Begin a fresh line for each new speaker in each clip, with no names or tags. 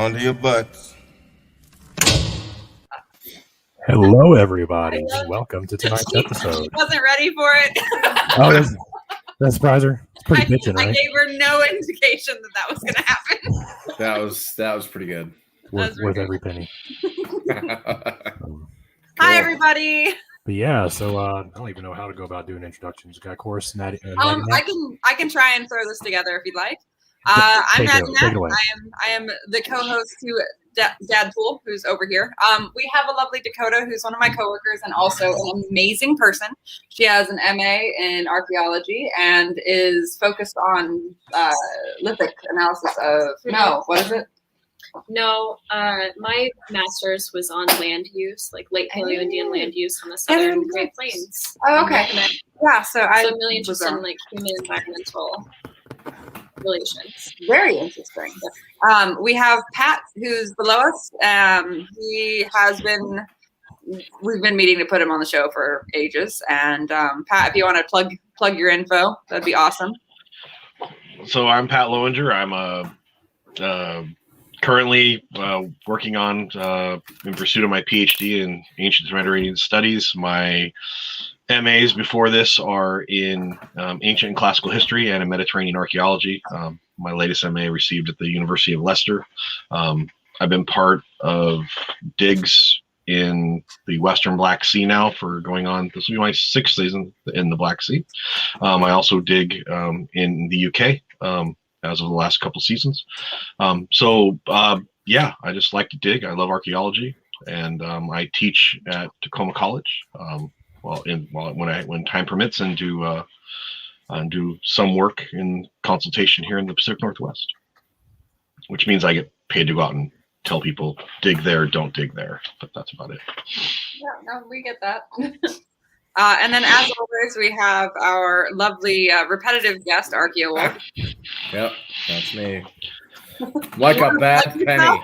onto your butts.
Hello, everybody. Welcome to tonight's episode.
She wasn't ready for it.
Oh, that surprise her. It's pretty bitchin', right?
I gave her no indication that was going to happen.
That was pretty good.
Worth every penny.
Hi, everybody.
But yeah, so I don't even know how to go about doing introductions. Of course, Natty.
I can try and throw this together if you'd like. I'm Natty. I am the co-host to Dadpool, who's over here. We have a lovely Dakota, who's one of my coworkers and also an amazing person. She has an MA in archaeology and is focused on lithic analysis of what is it?
No, my master's was on land use, like late Paleo-Indian land use on the southern Great Plains.
Oh, okay. Yeah, so I'm
really interested in like human environmental relations.
Very interesting. We have Pat, who's below us. We've been meeting to put him on the show for ages. And Pat, if you want to plug your info, that'd be awesome.
So I'm Pat Lowinger. I'm currently working on in pursuit of my PhD in ancient Mediterranean studies. My MAs before this are in ancient and classical history and in Mediterranean archaeology. My latest MA received at the University of Leicester. I've been part of digs in the Western Black Sea now for going on, this will be my 6th season in the Black Sea. I also dig in the UK as of the last couple seasons. Yeah, I just like to dig. I love archaeology, and I teach at Tacoma College. When time permits, and do some work in consultation here in the Pacific Northwest, which means I get paid to go out and tell people dig there, don't dig there, but that's about it.
Yeah, no, we get that. And then, as always, we have our lovely repetitive guest, Archeologist.
Yep, that's me. Like a bad penny.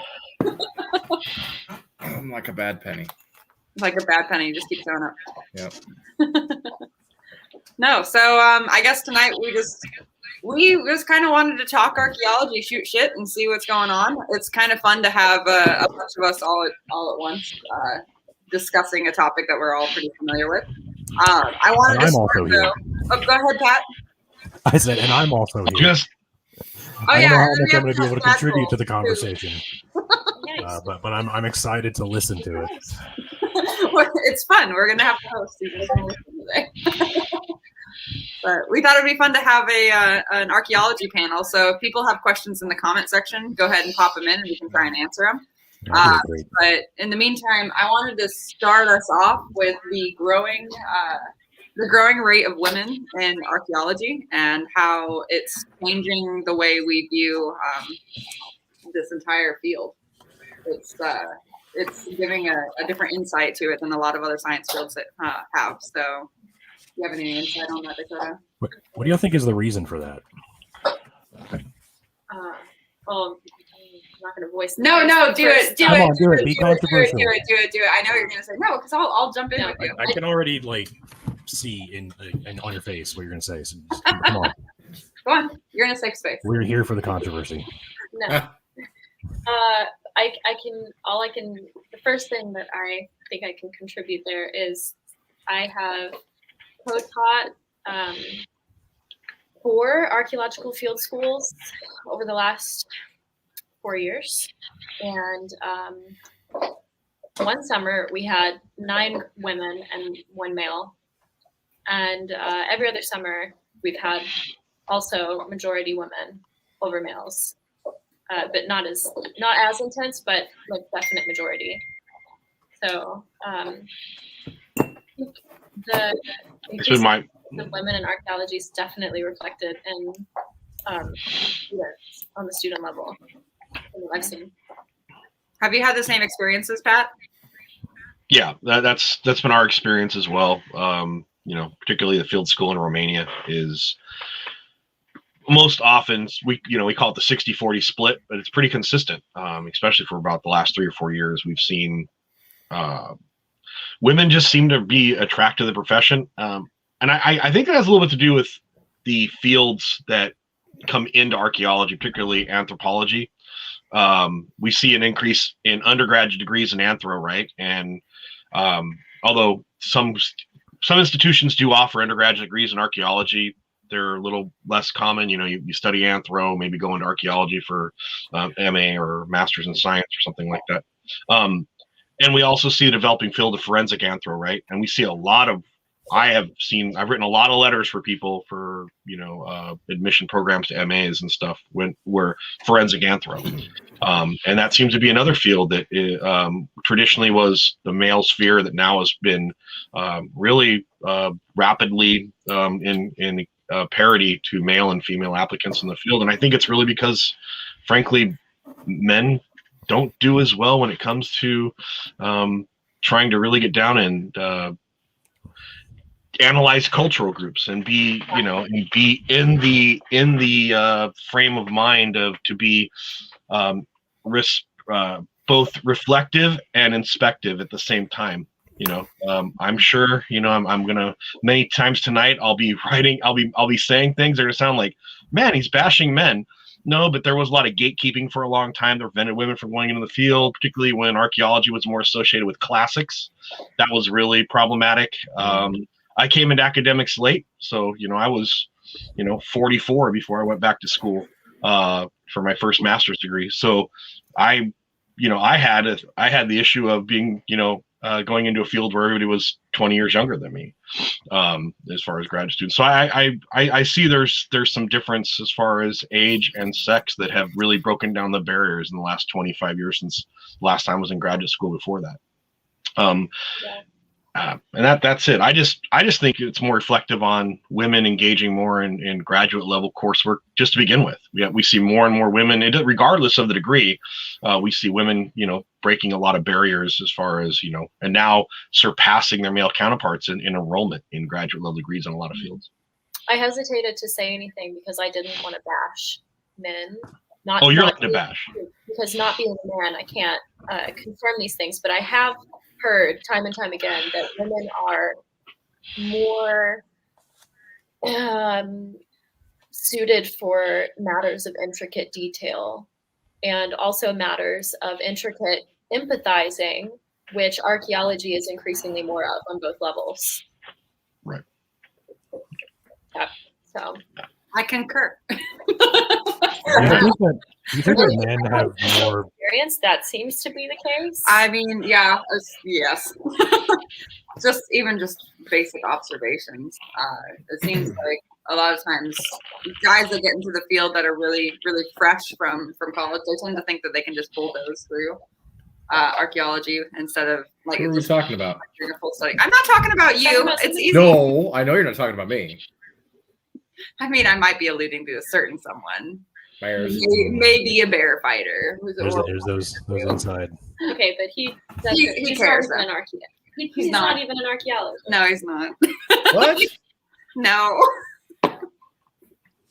I'm like a bad penny.
Like a bad penny, just keep showing up.
Yep.
No, so I guess tonight we just kind of wanted to talk archaeology, shoot shit, and see what's going on. It's kind of fun to have a bunch of us all at once discussing a topic that we're all pretty familiar with. I wanted to start, though. Oh, go ahead, Pat.
I said, and I'm also here.
Yes.
I don't know how much I'm going to be able to contribute to the conversation. Nice. But I'm excited to listen to it.
It's fun. We're going to have to host today. But we thought it'd be fun to have an archaeology panel. So if people have questions in the comment section, go ahead and pop them in and we can try and answer them. But in the meantime, I wanted to start us off with the growing rate of women in archaeology and how it's changing the way we view this entire field. It's giving a different insight to it than a lot of other science fields that have. So, do you have any insight on that, Dakota?
What do you think is the reason for that?
Well, I'm not going to voice.
No, do it.
Come on, do it. Be controversial.
Do it. I know you're going to say no because I'll jump in with you.
I can already see in on your face what you're going to say. So come on.
Go on. You're in a safe space.
We're here for the controversy.
No. The first thing that I think I can contribute there is I have co-taught 4 archaeological field schools over the last 4 years. And one summer we had 9 women and 1 male. And every other summer we've had also majority women over males. But not as intense, but like definite majority. So the women in archaeology is definitely reflected in on the student level from what I've seen.
Have you had the same experiences, Pat?
Yeah, that's been our experience as well. Particularly the field school in Romania is most often we call it the 60-40 split, but it's pretty consistent, especially for about the last 3 or 4 years. We've seen women just seem to be attracted to the profession. And I think that has a little bit to do with the fields that come into archaeology, particularly anthropology. we see an increase in undergraduate degrees in anthro, right? And although some institutions do offer undergraduate degrees in archaeology, they're a little less common. You study anthro, maybe go into archaeology for MA or master's in science or something like that. And we also see a developing field of forensic anthro, right? And we see I've written a lot of letters for people for, admission programs to MAs and stuff where forensic anthro. And that seems to be another field that traditionally was the male sphere that now has been really rapidly in parity to male and female applicants in the field. And I think it's really because, frankly, men don't do as well when it comes to trying to really get down and analyze cultural groups and be in the frame of mind to be both reflective and inspective at the same time. I'm sure, I'm gonna, many times tonight I'll be saying things that are gonna sound like, man, he's bashing men. No, but there was a lot of gatekeeping for a long time that prevented women from going into the field, particularly when archaeology was more associated with classics. That was really problematic. I came into academics late, so I was 44 before I went back to school for my first master's degree. So I had the issue of being going into a field where everybody was 20 years younger than me as far as graduate students. So I see there's some difference as far as age and sex that have really broken down the barriers in the last 25 years since last time I was in graduate school before that. And that's it. I just think it's more reflective on women engaging more in graduate level coursework just to begin with. We see more and more women, regardless of the degree. We see women, breaking a lot of barriers as far as, and now surpassing their male counterparts in enrollment in graduate level degrees in a lot of fields.
I hesitated to say anything because I didn't want to bash men.
You're allowed to bash.
Because not being a man, I can't confirm these things, but I have heard time and time again that women are more suited for matters of intricate detail and also matters of intricate empathizing, which archaeology is increasingly more of on both levels.
Right.
Yeah. So
I concur.
Do you think that men have more
experience? That seems to be the case.
I mean, yeah, yes. just basic observations. It seems like a lot of times guys that get into the field that are really, really fresh from college, they tend to think that they can just bulldoze through archaeology instead of like.
Who are we talking about?
A full study. I'm not talking about you. It's easy.
No, I know you're not talking about me.
I mean, I might be alluding to a certain someone.
Bears.
Maybe a bear fighter.
There's those inside.
Okay, but he's
cares,
not even an archaeologist. He's not even an archaeologist.
No, he's not.
What?
No.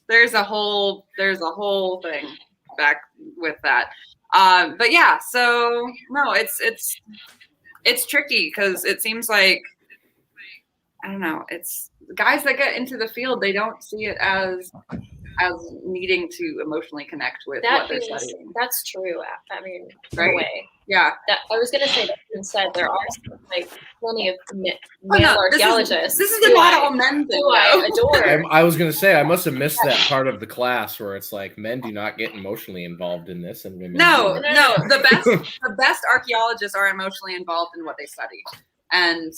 There's a whole thing back with that. But yeah, so no, it's tricky because it seems like, I don't know, it's guys that get into the field, they don't see it as needing to emotionally connect with what they're studying. That's
true. I mean,
right?
No way.
Yeah.
I was going to say that being said, there are plenty of male archaeologists.
This is not all men thing.
Who I adore.
I was going to say, I must have missed that part of the class where it's like men do not get emotionally involved in this, and women.
No. The best archaeologists are emotionally involved in what they study, and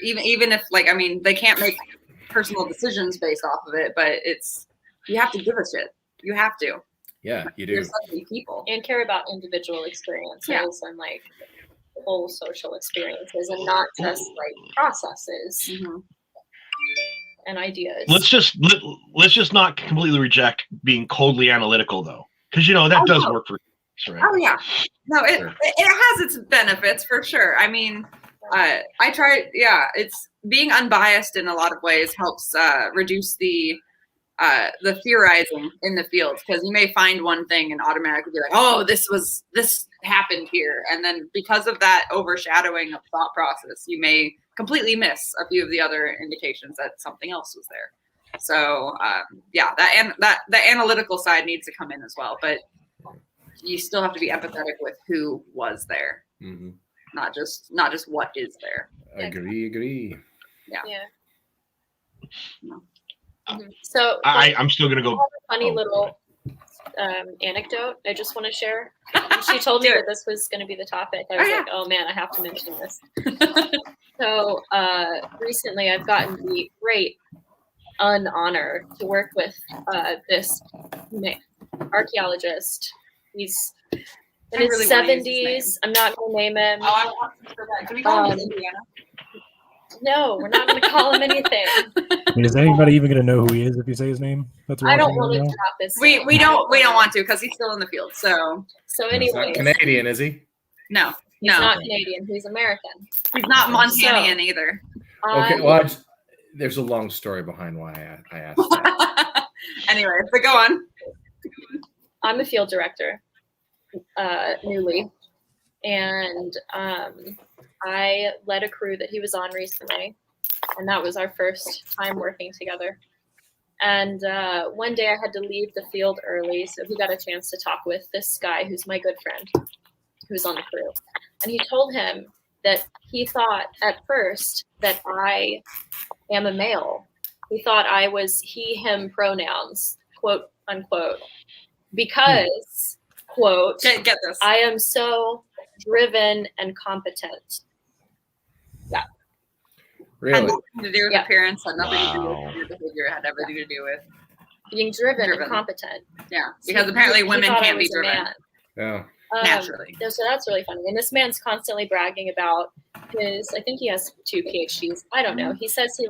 even if they can't make personal decisions based off of it, but you have to give a shit. You have to.
Yeah, you do.
There's so many people.
And care about individual experiences and whole social experiences and not just processes and ideas.
Let's just not completely reject being coldly analytical though. Because that does work for us, right?
Oh yeah. No, it has its benefits for sure. I mean, it's being unbiased in a lot of ways helps reduce the theorizing in the field, because you may find one thing and automatically be like, oh, this happened here. And then because of that overshadowing of thought process, you may completely miss a few of the other indications that something else was there. So the analytical side needs to come in as well. But you still have to be empathetic with who was there, not just what is there.
Agree.
Yeah.
So
I'm still gonna go.
a funny little anecdote I just want to share. She told me that this was going to be the topic. I was like, oh man, I have to mention this. So recently I've gotten the great honor to work with this archaeologist. He's in his 70s. I'm not going to name him.
Oh, I want to go back. Can we call him Indiana?
No, we're not going to call him anything.
I mean, is anybody even going to know who he is if you say his name? That's
I don't want to drop this.
We don't want to because he's still in the field. So
anyway,
he's not Canadian, is he?
No,
he's not Canadian. He's American.
He's not Montanian either.
Okay, well, there's a long story behind why I asked that.
Anyway, but go on.
I'm a field director, newly, and I led a crew that he was on recently, and that was our first time working together. And one day I had to leave the field early, so he got a chance to talk with this guy who's my good friend, who's on the crew. And he told him that he thought at first that I am a male. He thought I was he, him pronouns, quote, unquote, because, quote,
get this.
I am so driven and competent. Yeah.
Really?
Had nothing to do with appearance, had nothing to do with your behavior, had everything to do with
being driven and competent.
Yeah, because apparently women can't be driven.
Yeah.
Naturally.
So that's really funny. And this man's constantly bragging about I think he has 2 PhDs. I don't know. He says he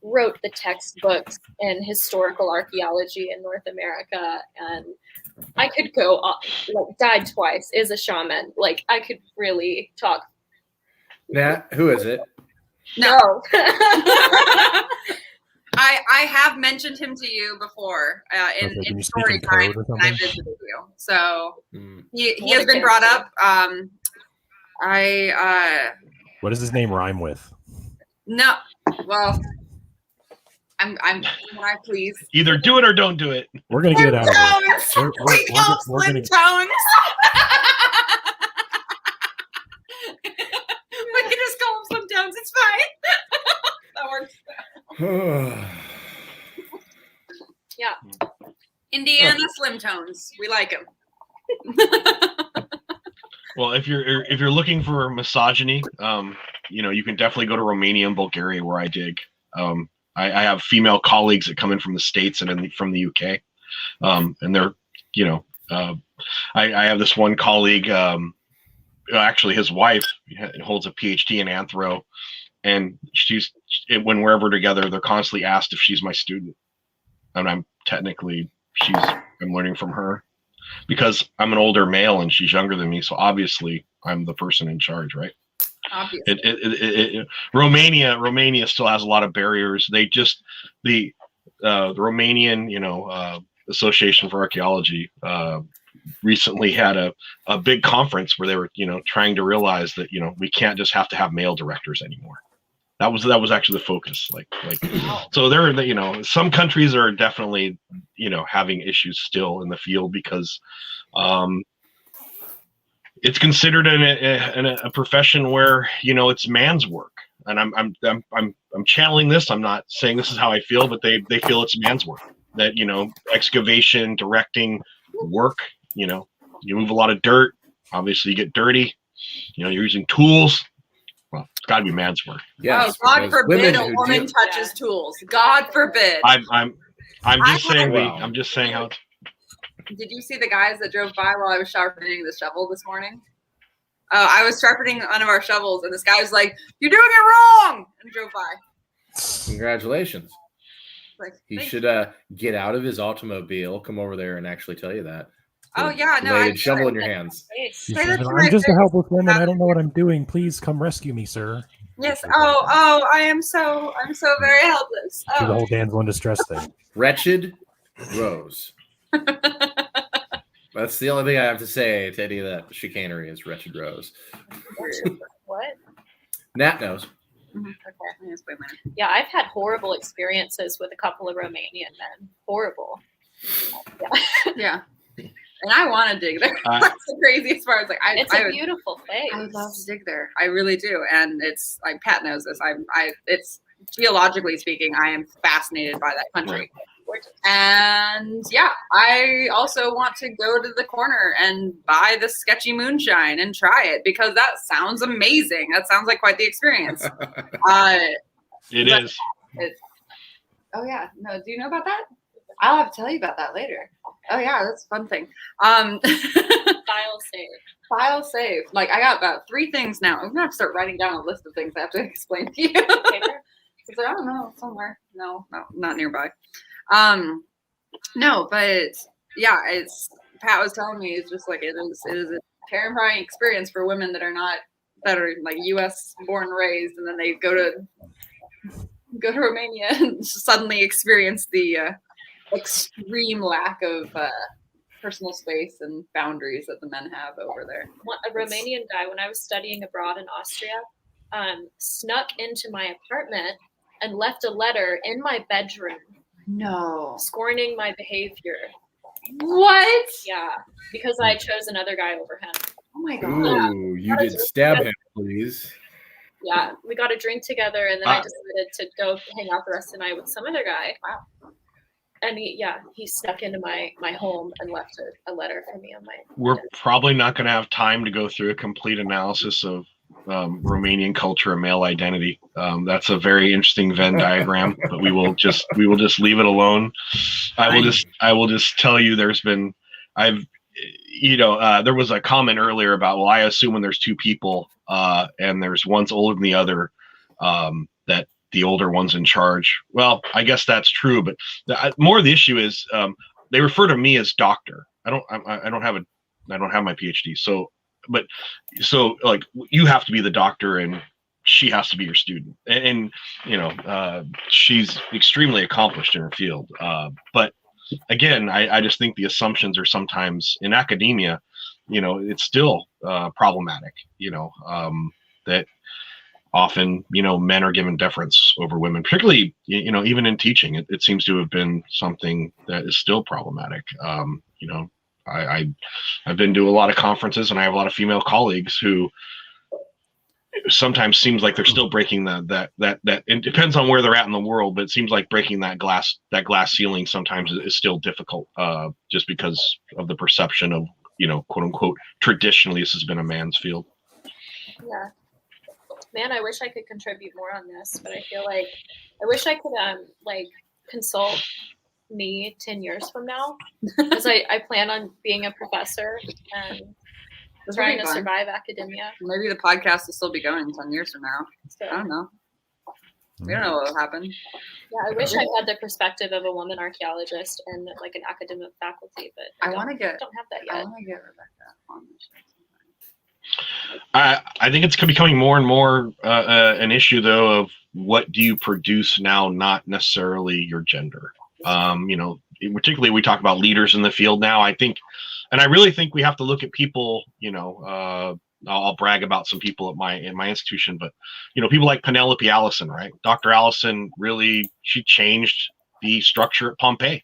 wrote the textbooks in historical archaeology in North America, and I could go died twice, is a shaman. I could really talk.
Nat, who is it?
No.
I have mentioned him to you before in Storytime when I visited you. So he has been brought up.
What does his name rhyme with?
No. Well, can I please?
Either do it or don't do it.
We're gonna get it out of here.
We're gonna tones. We can just call him Slim Tones. It's fine. That works. Yeah. Indiana Slim Tones. We like him.
Well, if you're looking for misogyny, you can definitely go to Romania and Bulgaria where I dig. I have female colleagues that come in from the States and from the UK, and they're, I have this one colleague. Actually, his wife holds a PhD in anthro, and when we're ever together, they're constantly asked if she's my student, and I'm learning from her because I'm an older male and she's younger than me, so obviously I'm the person in charge, right? Obviously. Romania still has a lot of barriers. The Romanian, Association for Archaeology recently had a big conference where they were, trying to realize that, we can't just have to have male directors anymore. That was actually the focus. So there, some countries are definitely, having issues still in the field because, it's considered a profession where it's man's work, and I'm channeling this. I'm not saying this is how I feel, but they feel it's man's work. That excavation, directing work. You move a lot of dirt. Obviously, you get dirty. You're using tools. Well, it's got to be man's work.
Yes. Oh, God forbid a woman touches tools. God forbid.
I'm just saying. I'm just saying how.
Did you see the guys that drove by while I was sharpening the shovel this morning? I was sharpening one of our shovels, and this guy was like, "You're doing it wrong," and drove by.
Congratulations. He should get out of his automobile, come over there, and actually tell you that.
Oh yeah, no,
I shovel in your hands.
I'm just a helpless woman. I don't know what I'm doing. Please come rescue me, sir.
Yes. Oh, I'm so very helpless.
Do the whole damsel in distress thing.
Wretched Rose. That's the only thing I have to say to any of that chicanery is Wretched Rose.
What?
Nat knows.
Okay. Yeah, I've had horrible experiences with a couple of Romanian men. Horrible.
Yeah. And I want to dig there. That's the craziest part. It's like
It's a beautiful place.
I would love to dig there. I really do. And it's like Pat knows this. It's geologically speaking, I am fascinated by that country. And yeah, I also want to go to the corner and buy the sketchy moonshine and try it because that sounds amazing. That sounds like quite the experience.
It is.
Oh yeah, no. Do you know about that? I'll have to tell you about that later. Oh yeah, that's a fun thing. File
save.
File save. Like I got about 3 things now. I'm gonna have to start writing down a list of things I have to explain to you. Because I don't know, somewhere. No, not nearby. No, but yeah, it's Pat was telling me it's just like it is a terrifying experience for women that are like U.S. born and raised, and then they go to Romania and suddenly experience the extreme lack of personal space and boundaries that the men have over there.
A Romanian guy, when I was studying abroad in Austria, snuck into my apartment and left a letter in my bedroom.
No.
Scorning my behavior.
What?
Yeah, because I chose another guy over him.
Oh my god.
Ooh, you did stab him, please.
Yeah, we got a drink together, and then I decided to go hang out the rest of the night with some other guy. Wow. And he snuck into my home and left a letter for me on my.
We're probably not going to have time to go through a complete analysis of Romanian culture and male identity. That's a very interesting Venn diagram, but we will just leave it alone. I will just tell you there was a comment earlier about, well, I assume when there's 2 people and there's one's older than the other, that the older one's in charge. Well, I guess that's true, but more of the issue is they refer to me as doctor. I don't have my PhD. So like you have to be the doctor and she has to be your student. And she's extremely accomplished in her field. But again, I just think the assumptions are sometimes in academia, it's still problematic, that often, men are given deference over women, particularly, even in teaching. It seems to have been something that is still problematic. I've been to a lot of conferences and I have a lot of female colleagues who sometimes seems like they're still breaking that it depends on where they're at in the world, but it seems like breaking that glass ceiling sometimes is still difficult, just because of the perception of, quote unquote, traditionally this has been a man's field.
Yeah. Man, I wish I could contribute more on this, but I feel like I wish I could consult me 10 years from now, because I plan on being a professor and trying to survive academia.
Maybe the podcast will still be going 10 years from now. So, I don't know. We don't know what will happen.
Yeah, I wish I had the perspective of a woman archaeologist and like an academic faculty, but I don't have that yet.
I want to get Rebecca on the show.
I think it's becoming more and more an issue, though, of what do you produce now, not necessarily your gender. Particularly we talk about leaders in the field now. I think, and I really think we have to look at people. I'll brag about some people in my institution, but people like Penelope Allison, right? Dr. Allison she changed the structure at Pompeii.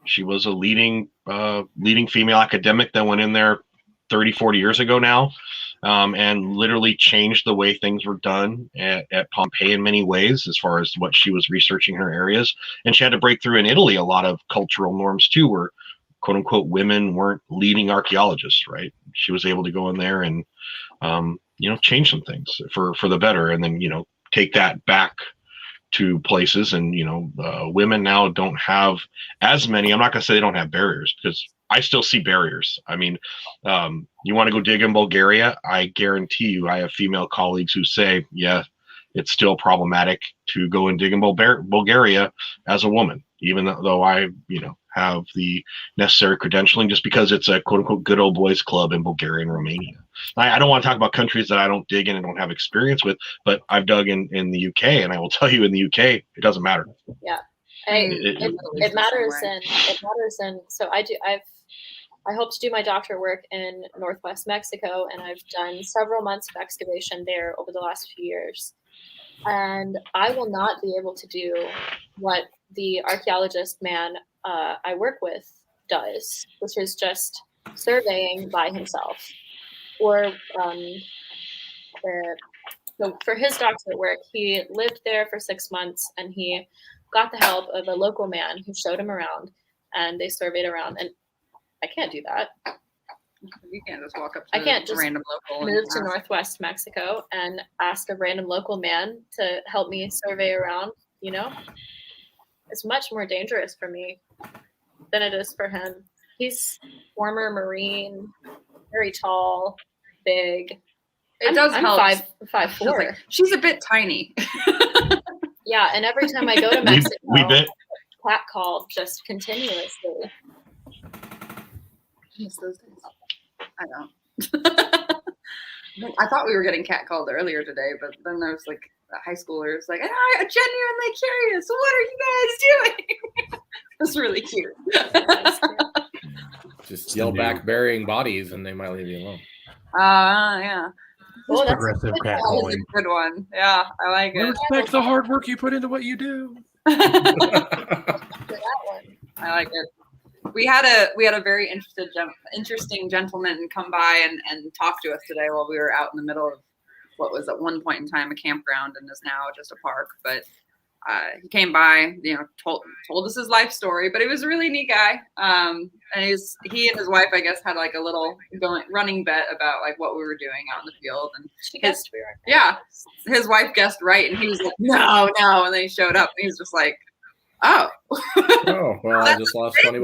She was a leading female academic that went in there 30, 40 years ago now, and literally changed the way things were done at Pompeii in many ways, as far as what she was researching in her areas. And she had to break through in Italy a lot of cultural norms too, where quote unquote women weren't leading archaeologists, right? She was able to go in there and change some things for the better, and then take that back to places. And women now don't have as many. I'm not gonna say they don't have barriers, because I still see barriers. I mean, you want to go dig in Bulgaria? I guarantee you, I have female colleagues who say, yeah, it's still problematic to go and dig in Bulgaria as a woman, even though I, have the necessary credentialing, just because it's a quote unquote good old boys club in Bulgaria and Romania. I don't want to talk about countries that I don't dig in and don't have experience with, but I've dug in the UK, and I will tell you, in the UK, it doesn't matter.
Yeah. It matters, and so I hope to do my doctorate work in Northwest Mexico, and I've done several months of excavation there over the last few years. And I will not be able to do what the archaeologist man I work with does, which is just surveying by himself, or so for his doctorate work, he lived there for 6 months, and he got the help of a local man who showed him around, and they surveyed around. And I can't do that.
You can't just walk up to
I can't just
random local
move to Northwest Mexico and ask a random local man to help me survey around. You know, it's much more dangerous for me than it is for him. He's former Marine, very tall, big.
It does help.
5'4".
She's a bit tiny.
Yeah, and every time I go to Mexico,
we bet.
cat call just continuously.
Miss those days. I don't. I thought we were getting catcalled earlier today, but then there was like a high schooler was like, "I'm genuinely curious. What are you guys doing?" That's really cute.
Just yell back burying bodies and they might leave you alone.
Yeah.
Oh, that's
Progressive
That was
catcalling.
a good one. Yeah, I like
We
it.
respect the hard work you put into what you do.
for that one.
I like it. We had a very interesting gentleman come by and talk to us today while we were out in the middle of what was at one point in time a campground and is now just a park. But he came by, told us his life story. But he was a really neat guy. And he and his wife, I guess, had like a little running bet about like what we were doing out in the field. And
She guessed we were.
yeah, his wife guessed right, and he was like, no, and then he showed up, and he was just like, oh.
Oh, well, I just lost $20.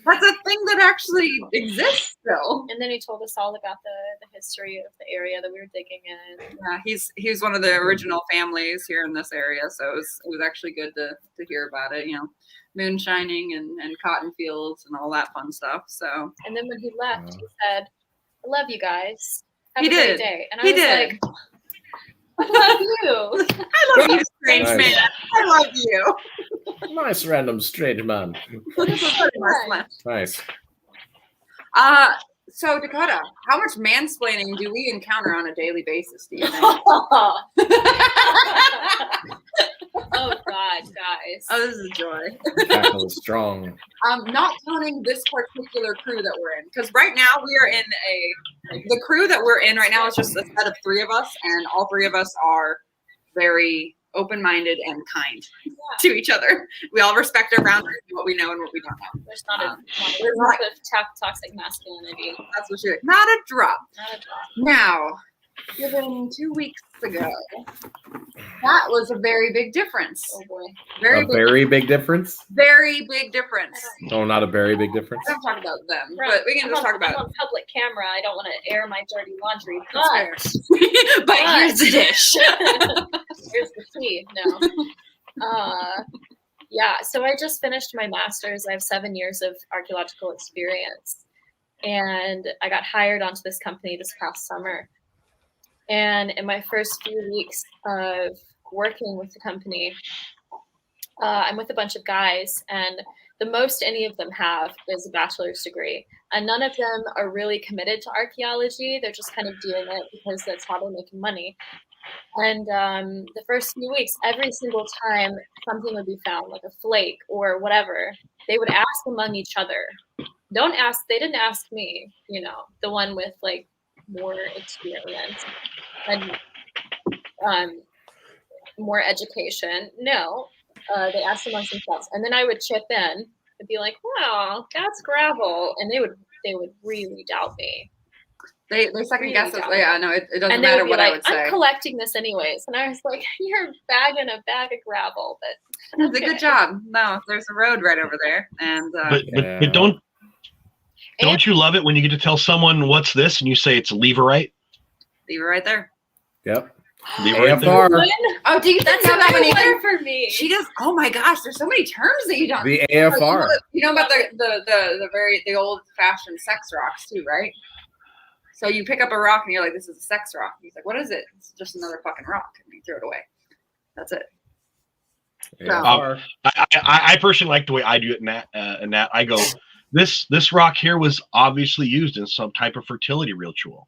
That's a thing that actually exists still.
And then he told us all about the history of the area that we were digging in.
Yeah, he's one of the original families here in this area, so it was actually good to hear about it. Moonshining and cotton fields and all that fun stuff. So.
And then when he left, he said, "I love you guys. Have
He
a great
did.
day." And I
He
was
did.
like, "I love you."
I love you, strange
Nice.
man. I love you.
Nice random strange man. Nice.
So Dakota, how much mansplaining do we encounter on a daily basis, do you think?
Oh God, guys.
Oh, this is a joy.
Cackle is strong.
Not counting this particular crew that we're in, because right now we are in the crew that we're in right now is just a set of 3 of us, and all 3 of us are very open-minded and kind to each other. We all respect our boundaries, what we know and what we don't know.
There's not a drop of toxic masculinity.
That's what you're. Not a drop.
Not a drop.
Now, given 2 weeks ago, that was a very big difference.
Oh boy.
Very big difference?
Very big difference.
Oh, not a very big difference?
I don't talk about them, but we can just talk about
I'm on public camera. I don't want to air my dirty laundry,
That's
but
but here's the dish.
here's the tea. No. Yeah, so I just finished my master's. I have 7 years of archaeological experience, and I got hired onto this company this past summer. And in my first few weeks of working with the company, I'm with a bunch of guys, and the most any of them have is a bachelor's degree. And none of them are really committed to archaeology. They're just kind of doing it because that's how they're making money. And the first few weeks, every single time something would be found, like a flake or whatever, they would ask among each other. They didn't ask me, the one with like more experience and more education. No, they asked amongst themselves, and then I would chip in and be like, "Wow, that's gravel," and they would really doubt me.
They second
Really
guess us.
doubt
Yeah, no, it doesn't
And they
matter
would be
what I
like,
would say.
"I'm collecting this anyways," and I was like, "You're bagging a bag of gravel, but
It's a good job. No, there's a road right over there, and
But don't you love it when you get to tell someone what's this and you say it's leverite?
leave it right there.
Yep.
Leverite there.
AFR.
Oh, do you
That's
know that
a
many
new
things?
word for me."
She does. Oh my gosh, there's so many terms that you don't.
The AFR.
You know about the old fashioned sex rocks too, right? So you pick up a rock and you're like, "This is a sex rock." He's like, "What is it?" "It's just another fucking rock," and you throw it away. That's it.
AFR.
I personally like the way I do it in that I go, this rock here was obviously used in some type of fertility ritual.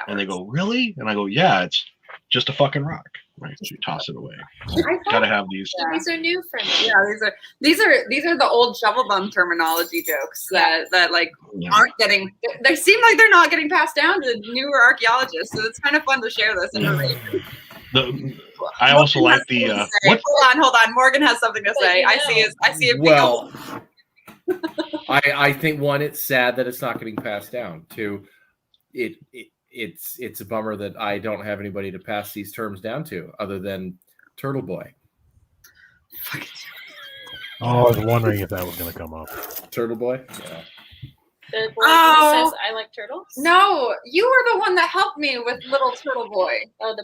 And they go, "Really?" And I go, "Yeah, it's just a fucking rock." Right, so you toss it away.
I thought-
Gotta have these.
Yeah.
These are new for me.
Yeah, these are the old shovel bum terminology jokes that like
Yeah.
aren't getting. They seem like they're not getting passed down to newer archaeologists. So it's kind of fun to share this information.
I also
Morgan
like
has
the
something to say. Hold on. Morgan has something to say.
you
I see a big
Well,
old.
I think one, it's sad that it's not getting passed down. Two, it's a bummer that I don't have anybody to pass these terms down to other than Turtle Boy.
Oh, I was wondering if that was going to come up.
Turtle Boy? Yeah.
The boy who says, I like turtles?
No, you were the one that helped me with Little Turtle Boy.
Oh,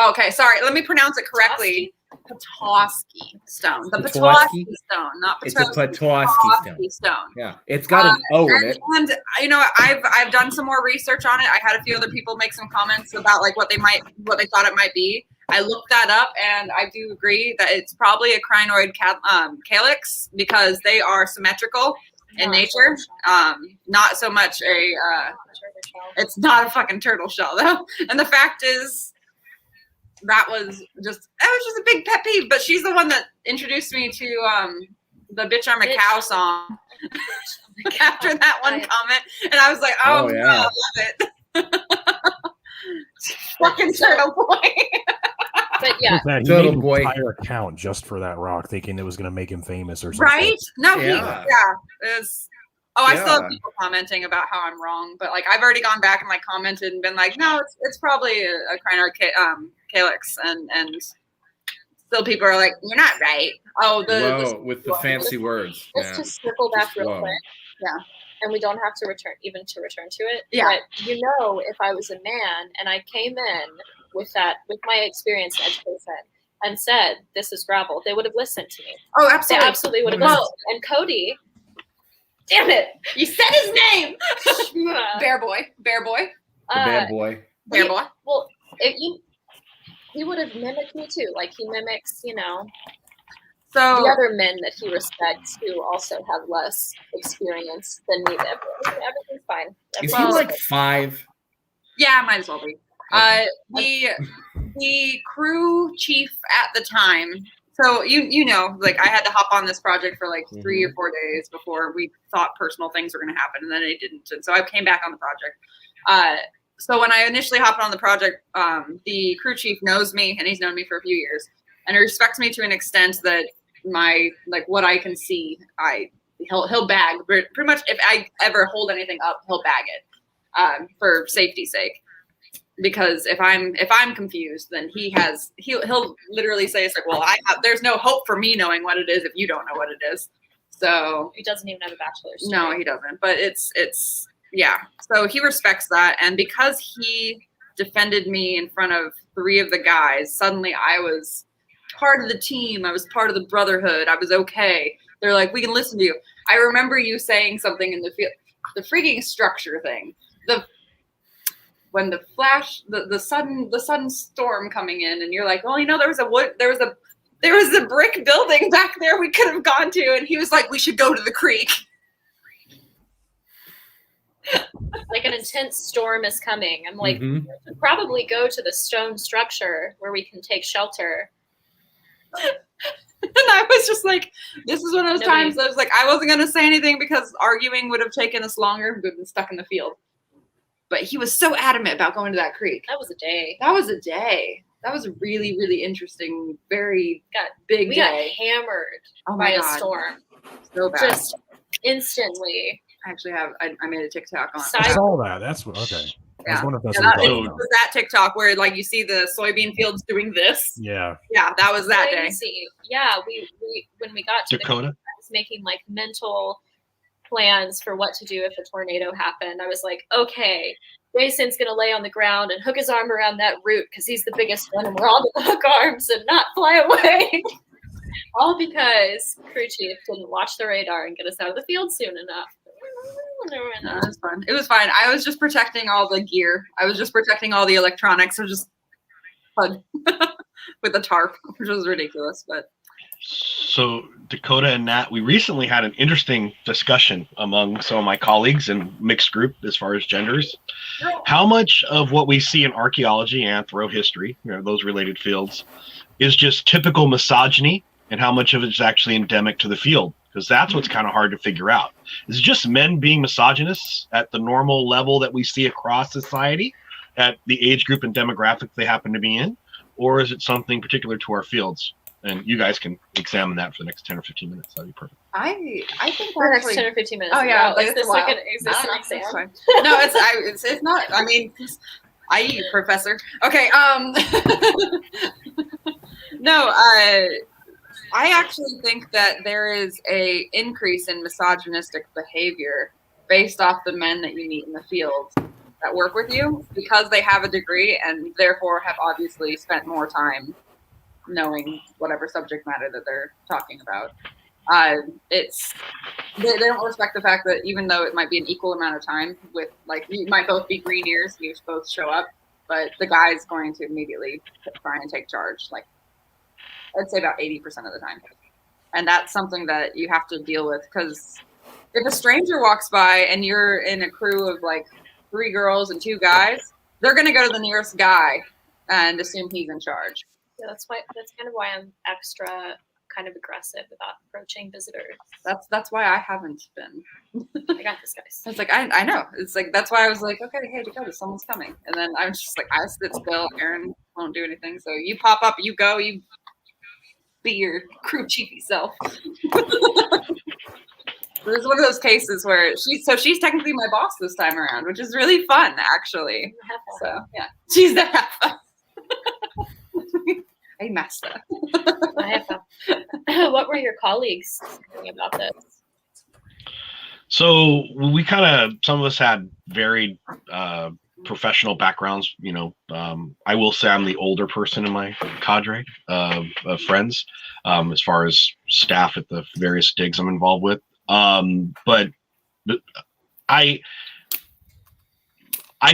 Okay, sorry. Let me pronounce it correctly. Petoskey stone. The
Petoskey?
Petoskey stone, not
It's a
Petoskey.
Petoskey stone.
stone.
Yeah. It's got an O in it.
And you know, I've done some more research on it. I had a few other people make some comments about like what they thought it might be. I looked that up, and I do agree that it's probably a crinoid calyx because they are symmetrical in nature. Not so much it's not a fucking turtle shell though. And the fact is, that was just a big pet peeve. But she's the one that introduced me to the "Bitch I'm a Cow" song after that one comment, and I was like, oh yeah, I love it. Fucking turtle boy.
But yeah,
He made
Turtle
an
Boy.
entire account just for that rock, thinking it was going to make him famous or something.
Right? No,
Yeah.
it was. Oh, I still
Yeah.
have people commenting about how I'm wrong, but like I've already gone back and like commented and been like, no, it's probably a crinoid calyx, and still people are like, you're not right. Oh,
With the fancy words.
let's just circle back real
Whoa.
quick.
Yeah.
And we don't have to return to it.
Yeah.
But you know, if I was a man and I came in with my experience and education and said, this is gravel, they would have listened to me.
Oh,
They
absolutely.
absolutely would have
Well-
listened. And Cody, damn it,
You said his name. Bear boy.
The bad boy.
Bear boy.
Well, he would have mimicked me too. Like he mimics, you know, the
So
other men that he respects who also have less experience than me. Everything's fine.
Is he
Well-
like 5?
yeah, might as well be. The crew chief at the time. So you know, like I had to hop on this project for like 3 or 4 days before we thought personal things were going to happen, and then it didn't. And so I came back on the project. So when I initially hopped on the project, the crew chief knows me, and he's known me for a few years, and he respects me to an extent that what I can see, he'll bag. Pretty much, if I ever hold anything up, he'll bag it for safety's sake. Because if I'm confused, then he'll literally say, it's like, well, there's no hope for me knowing what it is if you don't know what it is. So
He doesn't even have a bachelor's degree.
no, he doesn't. But it's yeah. So he respects that, and because he defended me in front of 3 of the guys, suddenly I was part of the team. I was part of the brotherhood. I was okay. They're like, we can listen to you. I remember you saying something in the freaking structure thing. When the sudden storm coming in, and you're like, well, you know, there was a brick building back there we could have gone to, and he was like, we should go to the creek.
Like an intense storm is coming. I'm like,
Mhm.
we should probably go to the stone structure where we can take shelter.
And I was just like, this is one of those times I was like, I wasn't going to say anything because arguing would have taken us longer. We would have been stuck in the field. But he was so adamant about going to that creek.
That was a day.
That was a day. That was a really, really interesting, very big
We
day.
got hammered
Oh
by
my
a
God.
storm.
So bad.
Just instantly.
I actually I made a TikTok on
I
it.
saw that. That's what. Okay. I was
Yeah.
wondering if that's
Yeah,
what
that,
you're
it
talking about.
was that TikTok where like you see the soybean fields doing this.
Yeah.
Yeah, that was that day.
Crazy. Yeah, we when we got to
Dakota.
I was making like mental plans for what to do if a tornado happened. I was like, okay, Jason's gonna lay on the ground and hook his arm around that root because he's the biggest one, and we're all gonna hook arms and not fly away. All because crew chief didn't watch the radar and get us out of the field soon enough.
No, it was fun. It was fine. I was just protecting all the gear. I was just protecting all the electronics. So just fun with a tarp, which was ridiculous. But
So Dakota and Nat, we recently had an interesting discussion among some of my colleagues and mixed group as far as genders. How much of what we see in archaeology, anthro-history, those related fields, is just typical misogyny, and how much of it is actually endemic to the field? Because that's what's kind of hard to figure out. Is it just men being misogynists at the normal level that we see across society, at the age group and demographic they happen to be in? Or is it something particular to our fields? And you guys can examine that for the next 10 or 15 minutes. That'd be perfect.
I think
For the
actually,
next 10 or 15 minutes.
Oh yeah,
wow. Is this like an exam?
No, it's not. I mean, I professor. Okay. No. I actually think that there is a increase in misogynistic behavior based off the men that you meet in the field that work with you, because they have a degree and therefore have obviously spent more time knowing whatever subject matter that they're talking about. They don't respect the fact that even though it might be an equal amount of time with, like, you might both be green ears, you both show up, but the guy's going to immediately try and take charge, like I'd say about 80% of the time. And that's something that you have to deal with, because if a stranger walks by and you're in a crew of like 3 girls and 2 guys, they're going to go to the nearest guy and assume he's in charge.
Yeah, that's kind of why I'm extra kind of aggressive about approaching visitors.
That's why I haven't been.
I got this, guys.
It's like I know. It's like that's why I was like, okay, hey Dakota, someone's coming, and then I'm just like, I sit still. Aaron won't do anything, so you pop up, you go, you be your crew chiefy self. There's one of those cases where she's technically my boss this time around, which is really fun, actually. So yeah, she's the half. Hey, master.
What were your colleagues thinking about this?
So we some of us had varied professional backgrounds. I will say I'm the older person in my cadre of friends, as far as staff at the various digs I'm involved with. But I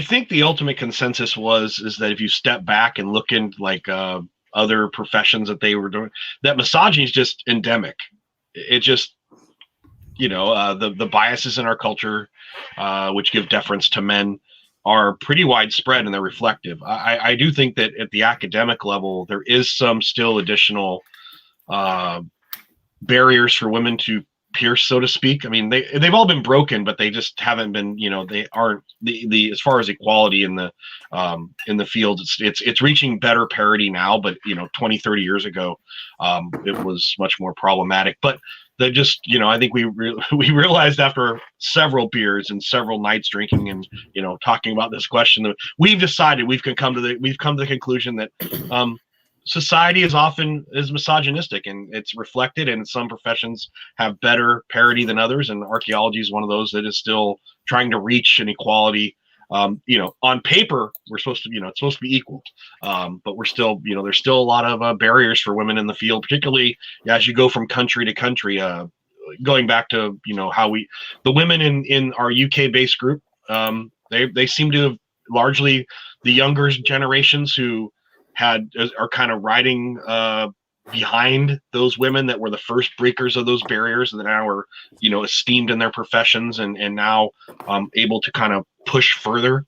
think the ultimate consensus is that if you step back and look into like other professions that they were doing, that misogyny is just endemic. It just, the biases in our culture, which give deference to men, are pretty widespread and they're reflective. I do think that at the academic level, there is some still additional barriers for women to pierce, so to speak. I mean, they've all been broken, but they just haven't been, they aren't the as far as equality in the field, it's reaching better parity now, but 20, 30 years ago, it was much more problematic. But they just, I think we realized after several beers and several nights drinking and, talking about this question, that we've decided we've come to the conclusion that society is misogynistic, and it's reflected, and some professions have better parity than others, and archaeology is one of those that is still trying to reach an equality. On paper we're supposed to, it's supposed to be equal, but we're still, there's still a lot of barriers for women in the field, particularly as you go from country to country. Going back to how the women in our UK based group, they seem to have largely the younger generations who are kind of riding behind those women that were the first breakers of those barriers, and that now are esteemed in their professions, and now able to kind of push further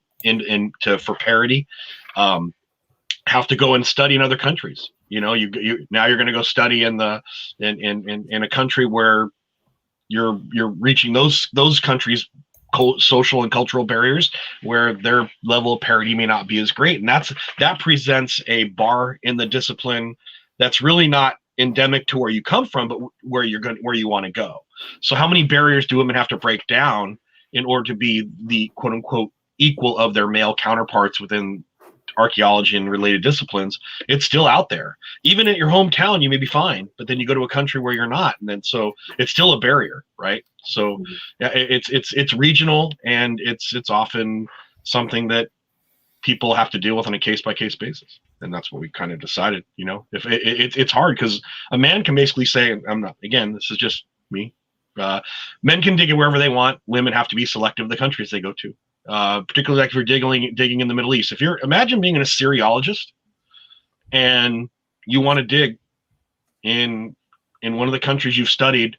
for parity. Have to go and study in other countries. Now you're going to go study in a country where you're reaching those countries' social and cultural barriers, where their level of parity may not be as great, and that presents a bar in the discipline that's really not endemic to where you come from, but where you want to go. So how many barriers do women have to break down in order to be the quote unquote equal of their male counterparts within archaeology and related disciplines? It's still out there. Even in your hometown, you may be fine, but then you go to a country where you're not, and then so it's still a barrier, right? So yeah, it's regional, and it's often something that people have to deal with on a case-by-case basis, and that's what we kind of decided. If it's hard, because a man can basically say, I'm not, again, this is just me, men can dig it wherever they want. Women have to be selective of the countries they go to, particularly like if you're digging in the Middle East. Imagine being an Archaeologist and you want to dig in in one of the countries you've studied,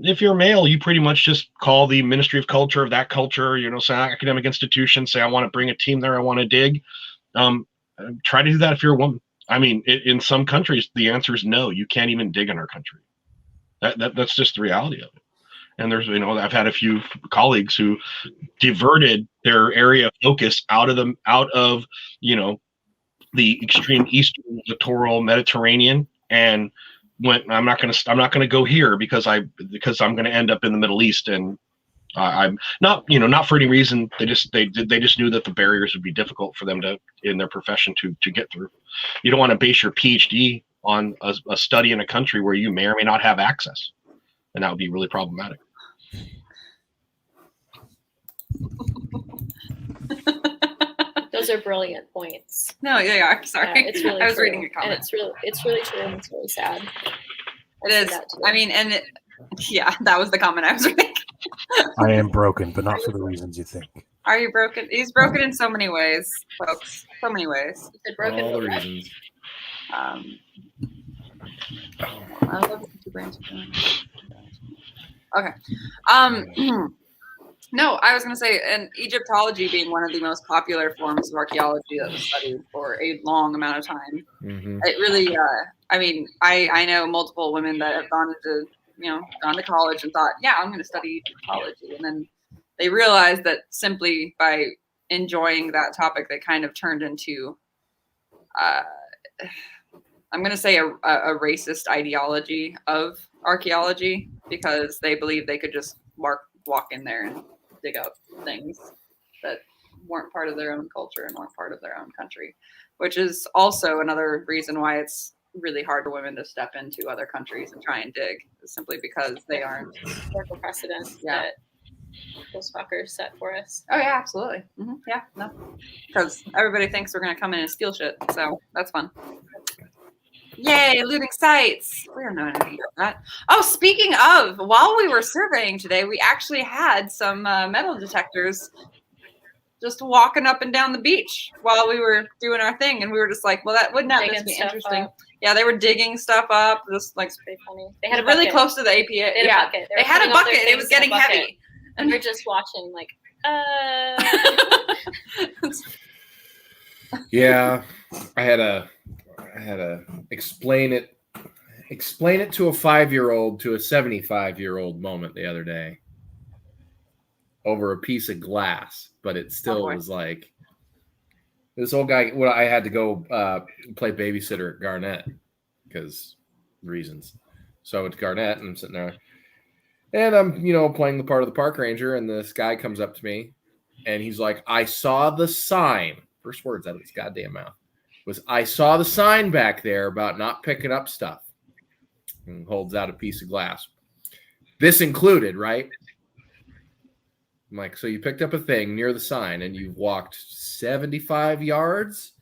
if you're male, you pretty much just call the Ministry of Culture of that culture, say academic institution, say I want to bring a team there, I want to dig. Try to do that if you're a woman. I mean, in some countries, the answer is no. You can't even dig in our country. That's just the reality of it. And there's, I've had a few colleagues who diverted their area of focus out of the extreme eastern littoral Mediterranean and went, I'm not going to go here because I'm going to end up in the Middle East. And I'm not, not for any reason. They just knew that the barriers would be difficult for them in their profession to get through. You don't want to base your PhD on a study in a country where you may or may not have access. And that would be really problematic.
Those are brilliant points.
No, they are. Sorry.
Yeah, it's really
I was
true.
reading your comment.
And it's really true, and it's really sad.
It is. I mean, yeah, that was the comment I was reading.
I am broken, but not for the reasons you think.
Are you broken? He's broken in so many ways, folks. So many ways.
Broken
all the reasons.
I love the two branches. Okay. No, I was going to say, and Egyptology being one of the most popular forms of archaeology that was studied for a long amount of time, it really, I mean, I know multiple women that have gone to college and thought, yeah, I'm going to study Egyptology. And then they realized that simply by enjoying that topic, they kind of turned into, I'm going to say a racist ideology of archaeology because they believe they could just walk in there and dig up things that weren't part of their own culture and weren't part of their own country, which is also another reason why it's really hard for women to step into other countries and try and dig, simply because they aren't
historical precedent that those fuckers set for us.
Oh yeah, absolutely. Yeah, no, because everybody thinks we're gonna come in and steal shit, so that's fun. Yay, looting sites. We don't know anything about that. Oh, speaking of, while we were surveying today, we actually had some metal detectors just walking up and down the beach while we were doing our thing. And we were just like, well, wouldn't that be interesting? Up. Yeah, they were digging stuff up. Just like,
pretty funny. They had
really close to the APA.
They had a bucket.
They had a bucket. It was getting heavy.
And we're just watching like,
Yeah, I had to explain it to a 5-year-old to a 75-year-old moment the other day over a piece of glass, but it still was like this old guy. Well, I had to go play babysitter at Garnett because reasons. So it's Garnett, and I'm sitting there, and I'm playing the part of the park ranger, and this guy comes up to me, and he's like, "I saw the sign." First words out of his goddamn mouth was, "I saw the sign back there about not picking up stuff," and holds out a piece of glass. This included, right? I'm like, so you picked up a thing near the sign and you've walked 75 yards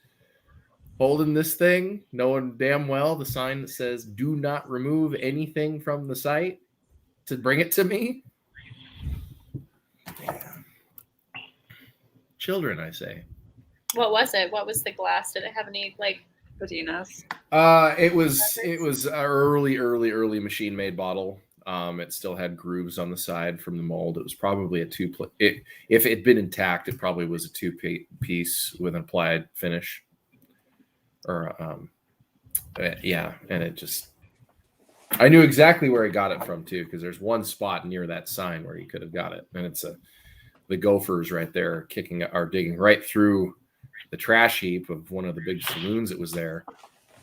holding this thing, knowing damn well the sign that says do not remove anything from the site to bring it to me? Damn. Children, I say.
What was it? What was the glass? Did it have any
patinas?
It was an early machine made bottle. It still had grooves on the side from the mold. It was probably if it had been intact, it probably was a 2-piece with an applied finish. Or yeah, and it just, I knew exactly where I got it from too, because there's one spot near that sign where you could have got it, and it's the gophers right there digging right through the trash heap of one of the big saloons that was there.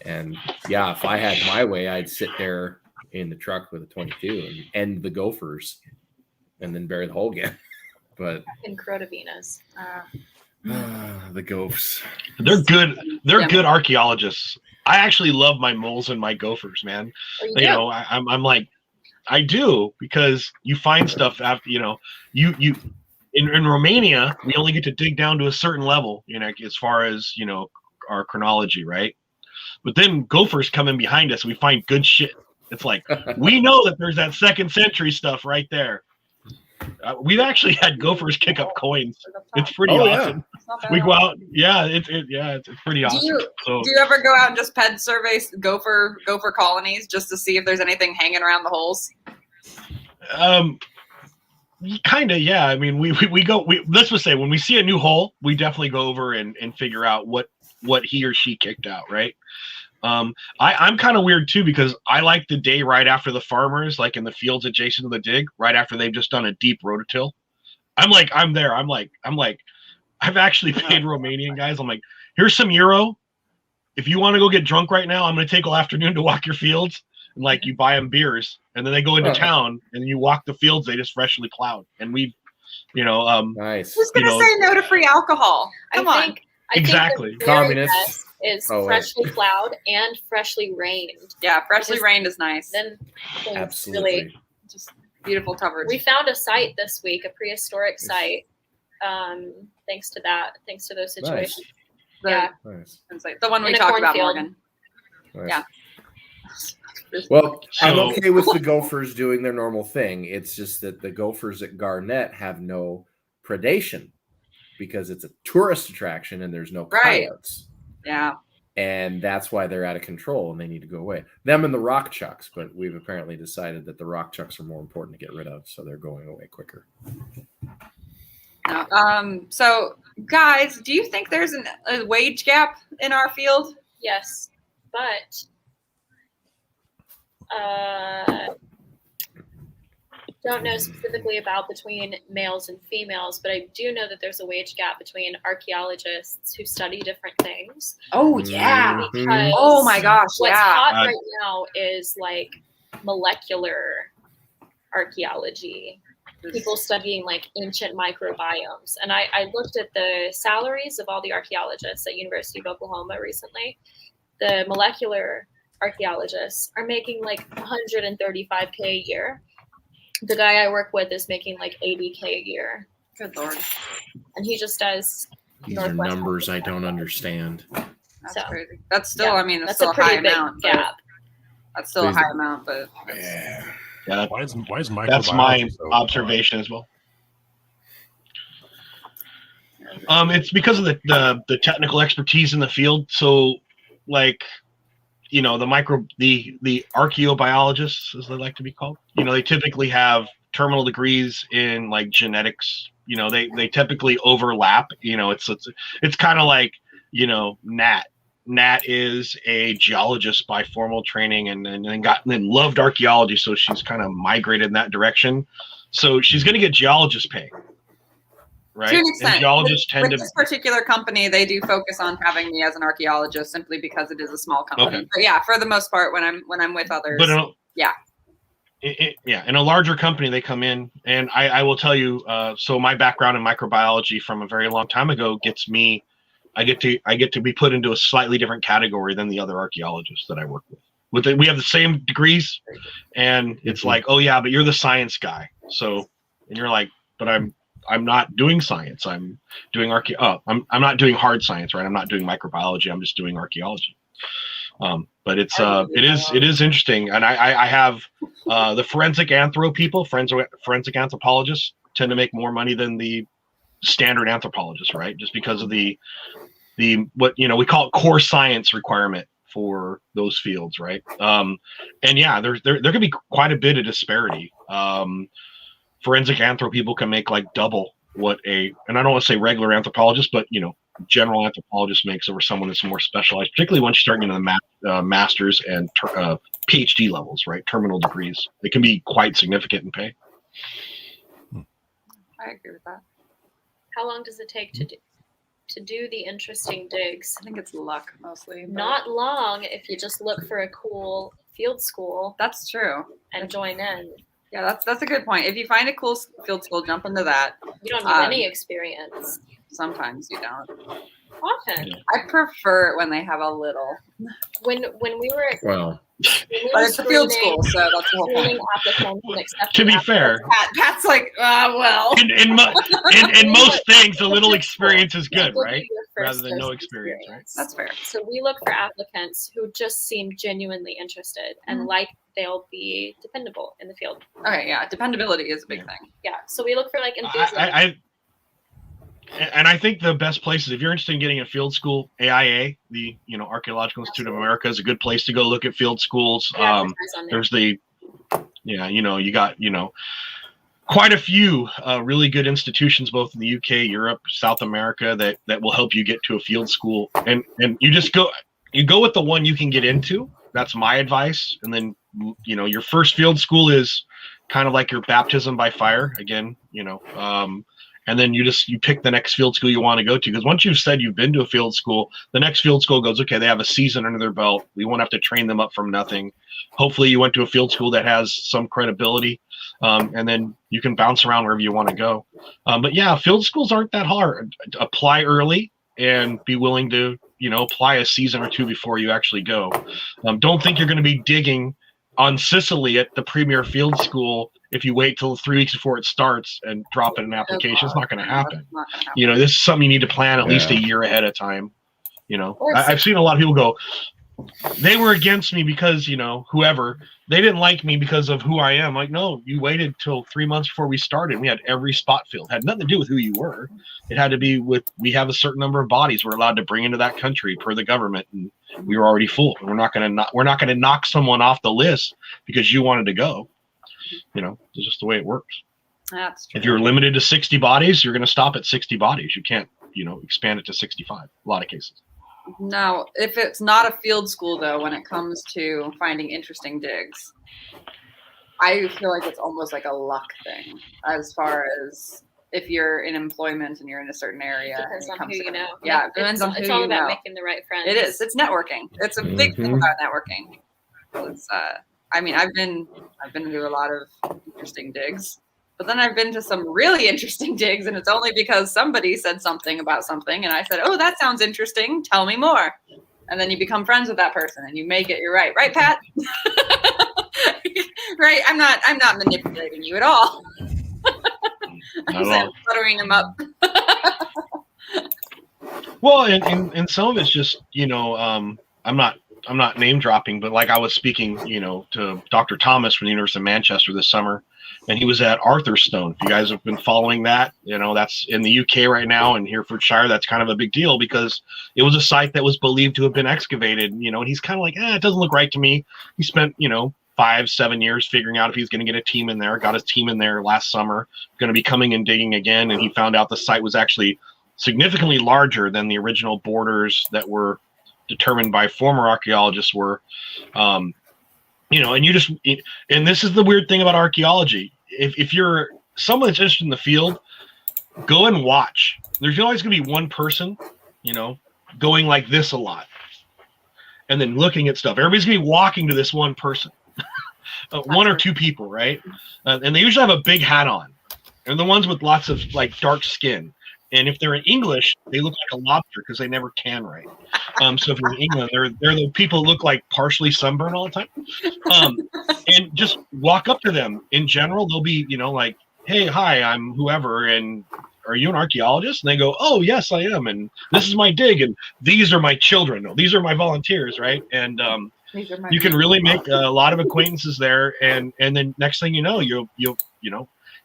And yeah, if I had my way, I'd sit there in the truck with a 22 and end the gophers and then bury the hole again. But
in Crotavinas.
The gophers.
They're good. They're good archaeologists. I actually love my moles and my gophers, man.
Oh,
I'm like, I do, because you find stuff after, in Romania, we only get to dig down to a certain level, as far as, our chronology, right? But then gophers come in behind us. We find good shit. It's like, we know that there's that 2nd century stuff right there. We've actually had gophers kick up coins. It's pretty awesome.
not bad.
We go out. Yeah, it's pretty awesome.
Do you ever go out and just ped survey gopher colonies just to see if there's anything hanging around the holes?
Kind of, yeah. I mean, we go. Let's just say when we see a new hole, we definitely go over and figure out what he or she kicked out, right? I'm kind of weird too because I like the day right after the farmers, like in the fields adjacent to the dig, right after they've just done a deep rototill. I'm there. I'm like, I've actually paid Romanian guys. I'm like, here's some euro. If you want to go get drunk right now, I'm going to take all afternoon to walk your fields. And like you buy them beers, and then they go into town, and you walk the fields they just freshly plowed. And we,
nice.
Who's gonna say no to free alcohol? Come on.
Exactly.
Think the
Communists.
best is freshly plowed and freshly rained.
Yeah, freshly rained is nice.
Then
Absolutely.
really
just beautiful coverage.
We found a site this week, a prehistoric site. Thanks to those situations.
Nice.
Nice.
It's like the one we
In a
talked about,
cornfield.
Morgan.
Nice.
Yeah.
Well, I'm okay with the gophers doing their normal thing. It's just that the gophers at Garnett have no predation because it's a tourist attraction and there's no coyotes.
Yeah.
And that's why they're out of control and they need to go away. Them and the rock chucks, but we've apparently decided that the rock chucks are more important to get rid of, so they're going away quicker.
So, guys, do you think there's a wage gap in our field?
Yes, but don't know specifically about between males and females, but I do know that there's a wage gap between archaeologists who study different things.
Oh yeah!
Because
oh my gosh!
What's
yeah.
hot right now is like molecular archaeology. People studying like ancient microbiomes, and I looked at the salaries of all the archaeologists at University of Oklahoma recently. The molecular archaeologists are making like $135K a year. The guy I work with is making like $80K a year.
Good Lord.
And he just does.
These are numbers I don't understand.
That's crazy. That's still,
yeah,
I mean,
that's
still
a pretty
high
big
amount.
Gap.
That's still a high amount, but
Yeah.
Why is microbiology
that's my
so
observation as well. It's because of the technical expertise in the field. So, like, the archaeobiologists, as they like to be called, they typically have terminal degrees in like genetics. They typically overlap. It's kind of like Nat. Nat is a geologist by formal training and then loved archaeology, so she's kind of migrated in that direction. So she's going to get geologist pay, right?
To an extent.
And geologists tend
with this particular company, they do focus on having me as an archaeologist simply because it is a small company.
Okay.
But yeah, for the most part, when I'm with others,
in a larger company, they come in, and I will tell you. So my background in microbiology from a very long time ago gets me. I get to be put into a slightly different category than the other archaeologists that I work with. We have the same degrees, and it's like, oh yeah, but you're the science guy. So, and you're like, but I'm not doing science. I'm doing I'm not doing hard science, right? I'm not doing microbiology. I'm just doing archaeology. But it is interesting, and I have the forensic anthropologists tend to make more money than the standard anthropologists, right? Just because of the what we call it core science requirement for those fields, right? And yeah, there can be quite a bit of disparity. Forensic anthro people can make like double what and I don't want to say regular anthropologist, but general anthropologist makes over someone that's more specialized, particularly once you start getting into the master's and PhD levels, right? Terminal degrees. They can be quite significant in pay.
I agree with that.
How long does it take to do the interesting digs?
I think it's luck mostly. But
Not long if you just look for a cool field school
that's true.
and join in.
Yeah, that's a good point. If you find a cool field school, jump into that.
You don't need any experience.
Sometimes you don't.
Often.
I prefer it when they have a little.
When we were
Well,
But it's a field school, so that's the whole
screening
point.
applicants and accepting
To be
applicants,
fair,
Pat's like, well.
in most things, a little experience is good,
will be
right?
your first
Rather than no
first
experience, right?
That's fair.
So we look for applicants who just seem genuinely interested and like they'll be dependable in the field.
Okay, yeah, dependability is a big thing.
Yeah. So we look for like enthusiasts.
And I think the best places, if you're interested in getting a field school, AIA, the Archaeological Institute of America, is a good place to go look at field schools. There's the, you got quite a few really good institutions, both in the UK, Europe, South America, that will help you get to a field school. And you just go with the one you can get into. That's my advice. And then your first field school is kind of like your baptism by fire again. And then you pick the next field school you want to go to, because once you've said you've been to a field school, the next field school goes, okay, they have a season under their belt. We won't have to train them up from nothing. Hopefully you went to a field school that has some credibility, and then you can bounce around wherever you want to go. But yeah, field schools aren't that hard. Apply early and be willing to, apply a season or two before you actually go. Don't think you're going to be digging on Sicily at the premier field school if you wait till 3 weeks before it starts and drop in an application. It's not going to happen. This is something you need to plan at least a year ahead of time. I've seen a lot of people go, they were against me because, whoever, they didn't like me because of who I am. Like, no, you waited till 3 months before we started. We had every spot filled. It had nothing to do with who you were. It had to be with, we have a certain number of bodies we're allowed to bring into that country per the government. And we were already full. We're not going to knock someone off the list because you wanted to go. It's just the way it works.
That's true.
If you're limited to 60 bodies, you're going to stop at 60 bodies. You can't, expand it to 65. A lot of cases.
Now, if it's not a field school, though, when it comes to finding interesting digs, I feel like it's almost like a luck thing as far as if you're in employment and you're in a certain area.
Depends on who you know.
Yeah, it depends on who you know.
It's all about making the right friends.
It is. It's networking. It's a big thing about networking. It's, I've been to a lot of interesting digs, but then I've been to some really interesting digs, and it's only because somebody said something about something, and I said, "Oh, that sounds interesting. Tell me more." And then you become friends with that person, and you make it. You're right, Pat? Right? I'm not manipulating you at all. I'm just buttering them up.
Well, and some of it's just I'm not name dropping, but like I was speaking, to Dr. Thomas from the University of Manchester this summer, and he was at Arthurstone. If you guys have been following that, that's in the UK right now, and Herefordshire, that's kind of a big deal because it was a site that was believed to have been excavated, and he's kind of like, it doesn't look right to me. He spent, 5-7 years figuring out if he's going to get a team in there, got his team in there last summer, going to be coming and digging again, and he found out the site was actually significantly larger than the original borders that were determined by former archaeologists were, and this is the weird thing about archaeology. If you're someone that's interested in the field, go and watch. There's always going to be one person, going like this a lot and then looking at stuff. Everybody's going to be walking to this one person, one or two people, right? And they usually have a big hat on. And the ones with lots of dark skin. And if they're in English, they look like a lobster because they never can write. So if you're in England, they're the people who look like partially sunburned all the time. And just walk up to them. In general, they'll be, like, hey, hi, I'm whoever, and are you an archaeologist? And they go, oh, yes, I am. And this is my dig, and these are my children. No, these are my volunteers, right? And you can really make a lot of acquaintances there. And then next thing you know, you'll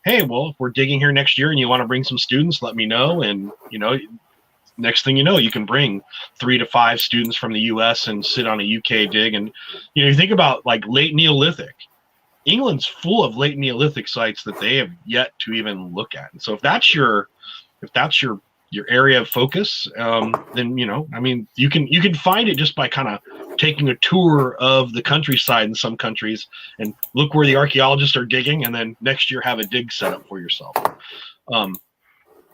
hey, well, if we're digging here next year and you want to bring some students, let me know. And, next thing you know, you can bring 3 to 5 students from the U.S. and sit on a UK dig. And, you think about late Neolithic. England's full of late Neolithic sites that they have yet to even look at. And so if that's your area of focus, then, you can find it just by kind of taking a tour of the countryside in some countries and look where the archaeologists are digging, and then next year have a dig set up for yourself.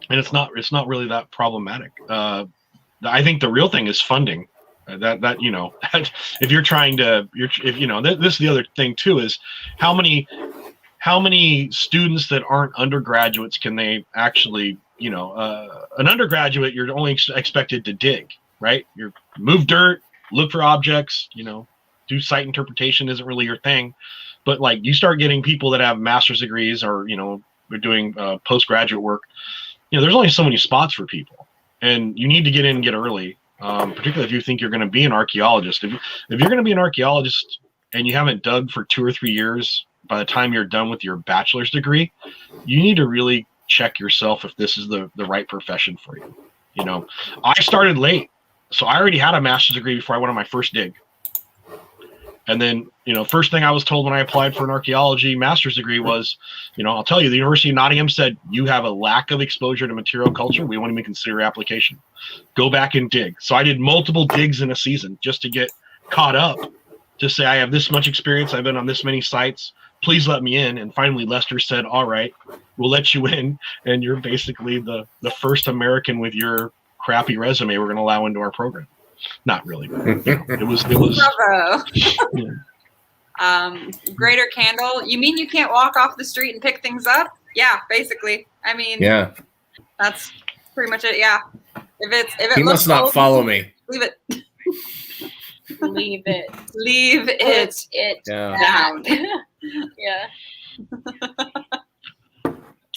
And it's not really that problematic. I think the real thing is funding. If you're trying to, this is the other thing too, is how many students that aren't undergraduates can they actually, an undergraduate, you're only expected to dig, right? You're move dirt, look for objects, do site interpretation isn't really your thing. But you start getting people that have master's degrees or, they're doing postgraduate work, there's only so many spots for people, and you need to get in and get early, particularly if you think you're going to be an archaeologist. If you're going to be an archaeologist and you haven't dug for 2 or 3 years, by the time you're done with your bachelor's degree, you need to really check yourself if this is the right profession for you. You know, I started late, so I already had a master's degree before I went on my first dig. And then, you know, first thing I was told when I applied for an archaeology master's degree was, you know, I'll tell you, the University of Nottingham said, you have a lack of exposure to material culture. We won't even consider your application. Go back and dig. So I did multiple digs in a season just to get caught up, to say I have this much experience. I've been on this many sites. Please let me in. And finally, Lester said, all right, we'll let you in. And you're basically the first American with your crappy resume we're going to allow into our program. Not really. But, you know, it was.
Bravo.
Yeah.
Greater Candle. You mean you can't walk off the street and pick things up? Yeah, basically. I mean,
Yeah.
That's pretty much it. Yeah. If it
He
looks
must not
old,
follow me.
leave it.
Leave it.
Leave it
Yeah.
down.
Yeah.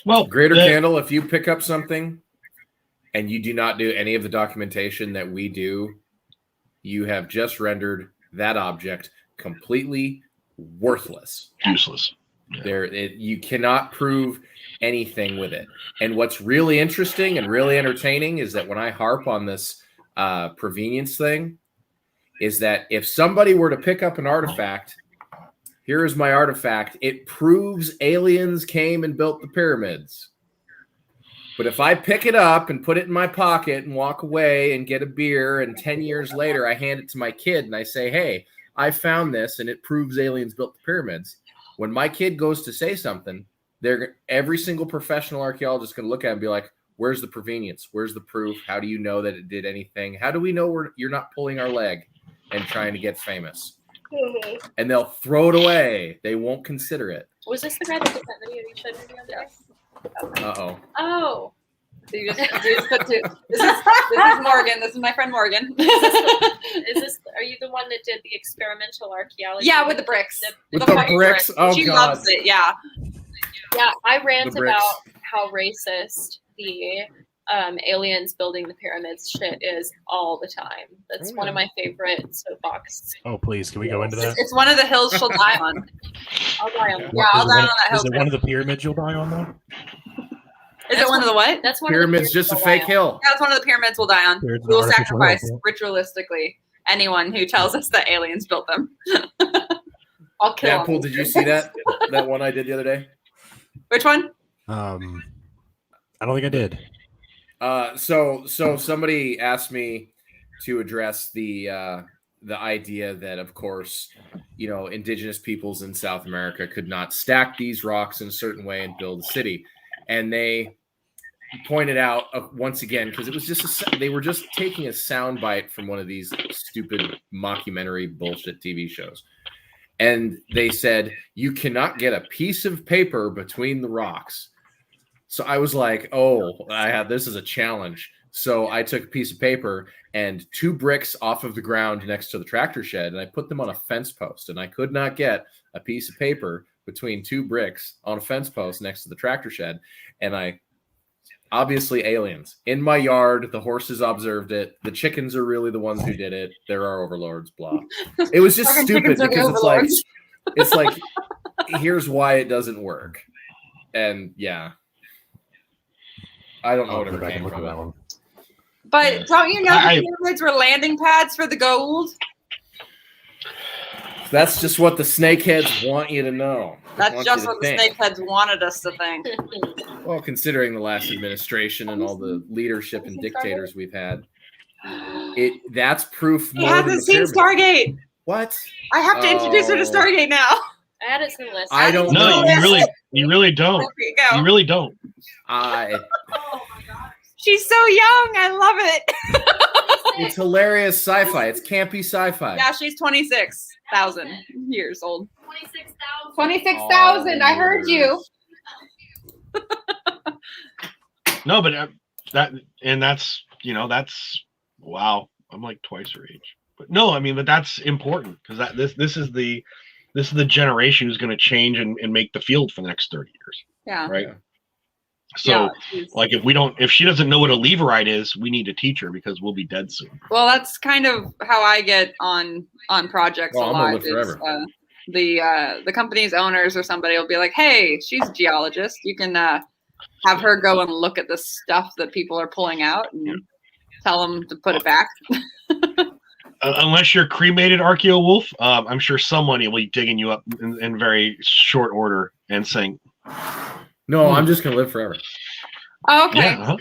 Well,
Greater Candle, if you pick up something and you do not do any of the documentation that we do, you have just rendered that object completely worthless.
useless. Yeah.
You cannot prove anything with it. And what's really interesting and really entertaining is that when I harp on this provenience thing, is that if somebody were to pick up an artifact, here is my artifact, it proves aliens came and built the pyramids. But if I pick it up and put it in my pocket and walk away and get a beer, and 10 years later I hand it to my kid and I say, hey, I found this and it proves aliens built the pyramids. When my kid goes to say something, every single professional archaeologist can look at it and be like, where's the provenience? Where's the proof? How do you know that it did anything? How do we know you're not pulling our leg and trying to get famous? And they'll throw it away. They won't consider it.
Was this the guy that did that video you showed me the other day?
Uh-oh.
Oh.
So you just put two. This is Morgan. This is my friend Morgan.
Are you the one that did the experimental archaeology?
Yeah, with the bricks.
With the bricks? Oh,
she
God.
loves it. Yeah.
Yeah, I rant
The bricks.
about how racist the aliens building the pyramids shit is all the time. That's one of my favorite soapbox.
Oh, please, can we go into that?
It's one of the hills she'll die on.
I'll die on.
Yeah, I'll die on that hill.
Is it one of the pyramids you'll die on, though?
Is it one of the what?
That's one
Pyramids,
of the
just a fake hill.
Yeah, it's one of the pyramids we'll die on.
Pyramids
We will
are artificial
sacrifice
hills,
ritualistically anyone who tells us that aliens built them. I'll kill them.
Deadpool, did you see that one I did the other day?
Which one?
I don't think I did.
So somebody asked me to address the idea that, of course, indigenous peoples in South America could not stack these rocks in a certain way and build a city. And they pointed out once again, because it was they were just taking a soundbite from one of these stupid mockumentary bullshit TV shows. And they said, you cannot get a piece of paper between the rocks. So I was like, this is a challenge. So I took a piece of paper and 2 bricks off of the ground next to the tractor shed, and I put them on a fence post. And I could not get a piece of paper between 2 bricks on a fence post next to the tractor shed. And obviously aliens. In my yard, the horses observed it. The chickens are really the ones who did it. There are overlords, blah. It was just stupid because it's like, here's why it doesn't work. And yeah. I don't know what ever came from that one.
But don't you know the pyramids were landing pads for the gold?
That's just what the snakeheads want you to know.
That's just what the snakeheads wanted us to think.
Well, considering the last administration and all the leadership and dictators we've had, that's proof.
He hasn't seen Stargate.
What?
I have to introduce her to Stargate now.
Add it to the list.
I don't know.
No, you really don't. You really don't.
Oh my gosh.
She's so young. I love it.
It's hilarious sci-fi. It's campy sci-fi.
Yeah, she's 26,000 years old.
26,000.
26,000. I heard you.
No, but that's wow. I'm like twice her age. But no, I mean, but that's important because this is the generation who's going to change and make the field for the next 30 years.
Yeah.
Right. So, like, if she doesn't know what a leverite is, we need to teach her because we'll be dead soon.
Well, that's kind of how I get on projects a lot. The company's owners or somebody will be like, "Hey, she's a geologist. You can have her go and look at the stuff that people are pulling out and tell them to put it back.
Unless you're cremated, Archeo Wolf, I'm sure someone will be digging you up in very short order and saying,
"No, I'm just gonna live forever."
Oh, okay.
Yeah,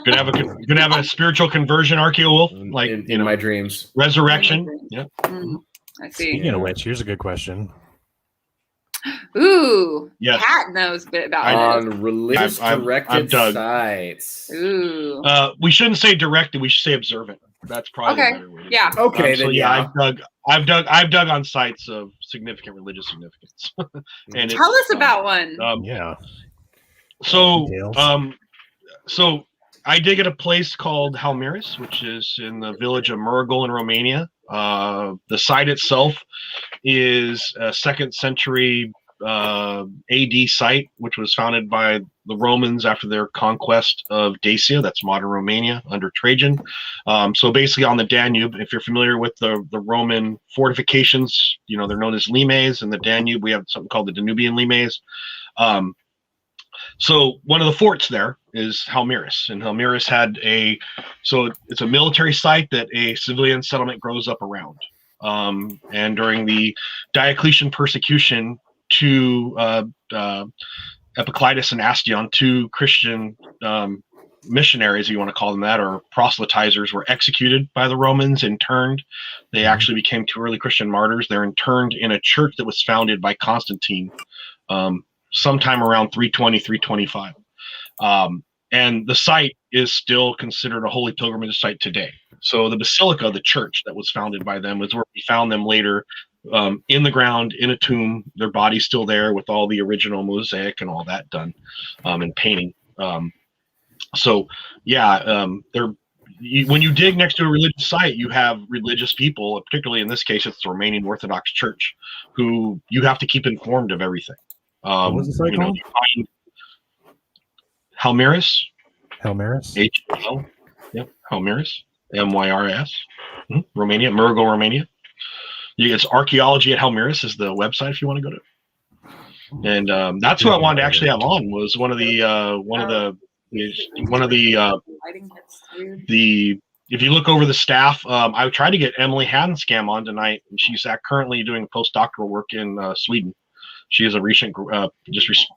gonna have a spiritual conversion, Archeo Wolf, like
in my dreams,
resurrection. Yeah.
I see.
Speaking of which, here's a good question.
Ooh,
Yes.
Pat knows a bit about
on religious
I'm
directed
Doug.
sites.
Ooh.
We shouldn't say directed. We should say observant. That's probably
Okay.
the better way.
Yeah.
Okay,
So
then
yeah, I've dug on sites of significant religious significance. And
Tell us about one.
Yeah.
So
Details.
so I dig at a place called Halmiris, which is in the village of Murgol in Romania. The site itself is a 2nd century AD site, which was founded by the Romans after their conquest of Dacia, that's modern Romania, under Trajan. So basically on the Danube, if you're familiar with the Roman fortifications, they're known as limes. In the Danube, we have something called the Danubian limes. So one of the forts there is Halmiris, and Halmiris had it's a military site that a civilian settlement grows up around. And during the Diocletian persecution, to Epicletus and Astion, 2 Christian missionaries, if you want to call them that, or proselytizers, were executed by the Romans, interned. They actually became 2 early Christian martyrs. They're interned in a church that was founded by Constantine sometime around 320, 325. And the site is still considered a holy pilgrimage site today. So the basilica, the church that was founded by them, is where we found them later, in the ground, in a tomb, their body's still there with all the original mosaic and all that done, and painting. So yeah, when you dig next to a religious site, you have religious people, particularly in this case, it's the Romanian Orthodox Church, who you have to keep informed of everything.
What was the site called?
Halmiris.
Halmiris?
H-L. Yep, Halmiris. M-Y-R-S. Romania, Murgol, Romania. It's Archaeology at Halmiris is the website if you want to go to. And that's who I wanted to actually have on, was one of the if you look over the staff, I tried to get Emily Hanscam on tonight, and she's currently doing postdoctoral work in Sweden. She is a recent,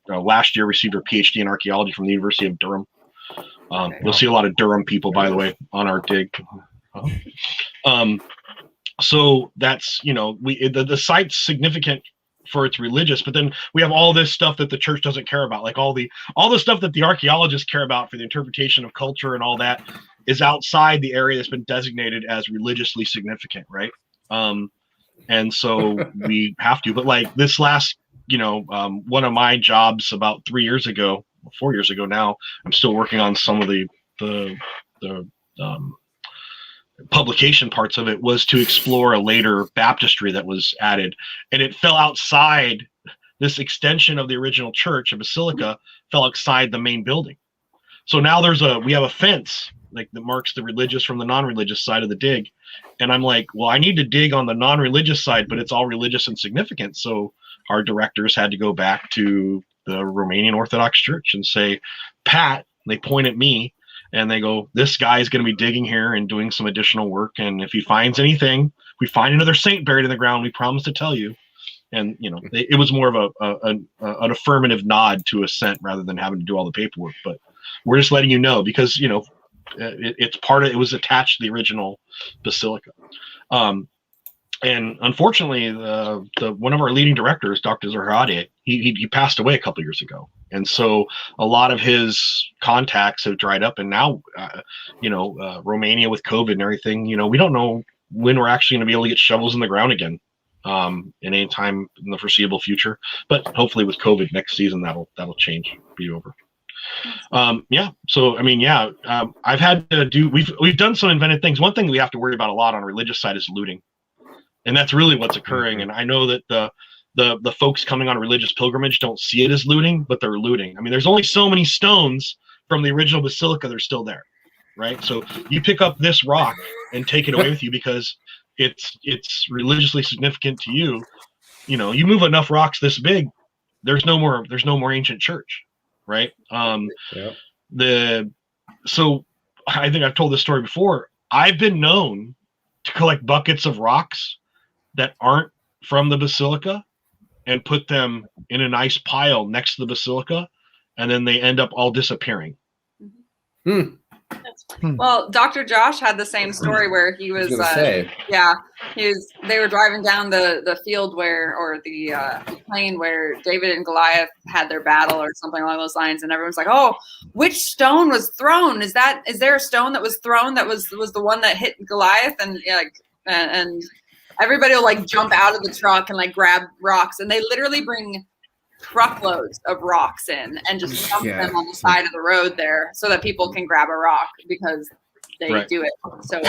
last year received her PhD in archaeology from the University of Durham. You'll see a lot of Durham people, by the way, on our dig. So that's, the site's significant for its religious, but then we have all this stuff that the church doesn't care about, like all the stuff that the archaeologists care about for the interpretation of culture and all that is outside the area that's been designated as religiously significant, right? And so we have to, but like this last, one of my jobs about 4 years ago now, I'm still working on some of the publication parts of it, was to explore a later baptistry that was added, and it fell outside this extension of the original church. A basilica fell outside the main building. So now we have a fence like that marks the religious from the non-religious side of the dig. And I'm like, well, I need to dig on the non-religious side, but it's all religious and significant. So our directors had to go back to the Romanian Orthodox Church and say, Pat, they point at me and they go, this guy is going to be digging here and doing some additional work. And if he finds anything, if we find another saint buried in the ground, we promise to tell you. And, it was more of an affirmative nod to assent rather than having to do all the paperwork. But we're just letting you know because, it's it was attached to the original basilica. And unfortunately, the one of our leading directors, Dr. Zahradeh, he passed away a couple of years ago. And so a lot of his contacts have dried up. And now, Romania with COVID and everything, we don't know when we're actually going to be able to get shovels in the ground again in any time in the foreseeable future. But hopefully with COVID next season, that'll change, be over. So I've had to do, we've done some invented things. One thing we have to worry about a lot on the religious side is looting. And that's really what's occurring. And I know that the folks coming on a religious pilgrimage don't see it as looting, but they're looting. I mean, there's only so many stones from the original basilica that are still there, right? So you pick up this rock and take it away with you because it's religiously significant to you. You move enough rocks this big, there's no more ancient church, right? So I think I've told this story before. I've been known to collect buckets of rocks that aren't from the basilica and put them in a nice pile next to the basilica, and then they end up all disappearing.
Well, Dr. Josh had the same story where he was, they were driving down the field or the plain where David and Goliath had their battle or something along those lines, and everyone's like, "Oh, which stone was thrown? Is there a stone that was thrown that was the one that hit Goliath?" And and everybody will like jump out of the truck and like grab rocks, and they literally bring truckloads of rocks in and just dump them on the side of the road there so that people can grab a rock because they do it. So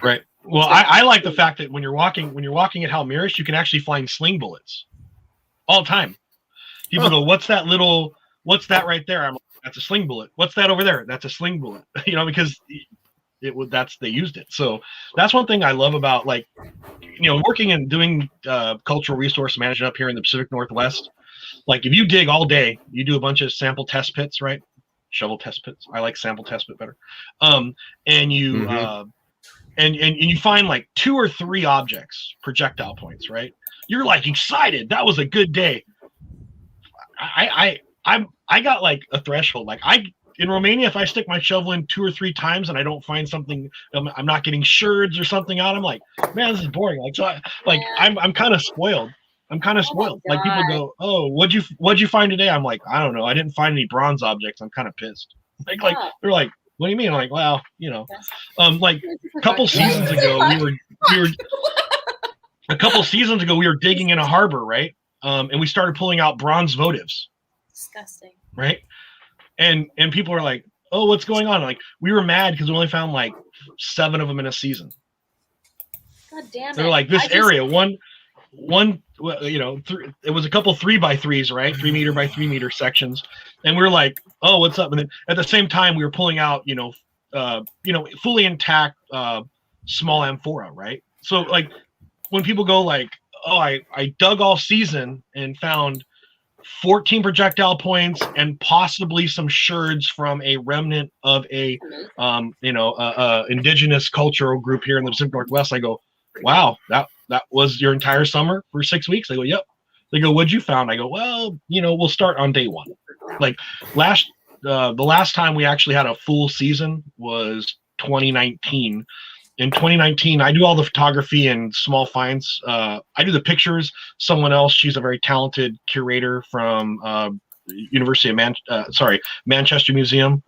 right. Well, I like the fact that when you're walking at Halmirish, you can actually find sling bullets all the time. People go, what's that right there? I'm like, that's a sling bullet. What's that over there? That's a sling bullet. Because they used it. So that's one thing I love about working and doing cultural resource management up here in the Pacific Northwest. Like if you dig all day, you do a bunch of sample test pits, right? Shovel test pits. I like sample test pit better. And you and you find like 2 or 3 objects, projectile points, right? You're like excited. That was a good day. I got like a threshold. Like in Romania, if I stick my shovel in 2 or 3 times and I don't find something, I'm not getting sherds or something out. I'm like, man, this is boring. I'm kind of spoiled. Like people go, oh, what'd you find today? I'm like, I don't know. I didn't find any bronze objects. I'm kind of pissed. They're like, what do you mean? I'm like, well, like a couple seasons ago, we were digging in a harbor, right? And we started pulling out bronze votives.
Disgusting.
Right. And people are like, oh, what's going on? Like, we were mad because we only found like 7 of them in a season.
God damn it.
They're like, this area, it was a couple 3x3s, right? 3 meter by 3 meter sections. And we were like, oh, what's up? And then at the same time, we were pulling out, fully intact small amphora, right? So like when people go like, oh, I dug all season and found 14 projectile points and possibly some sherds from a remnant of a indigenous cultural group here in the Pacific Northwest. I go, wow, that was your entire summer for 6 weeks? They go, yep. They go, what'd you found? I go, well, we'll start on day 1. Like the last time we actually had a full season was 2019. In 2019, I do all the photography and small finds. I do the pictures. Someone else, she's a very talented curator from University of Manchester Museum,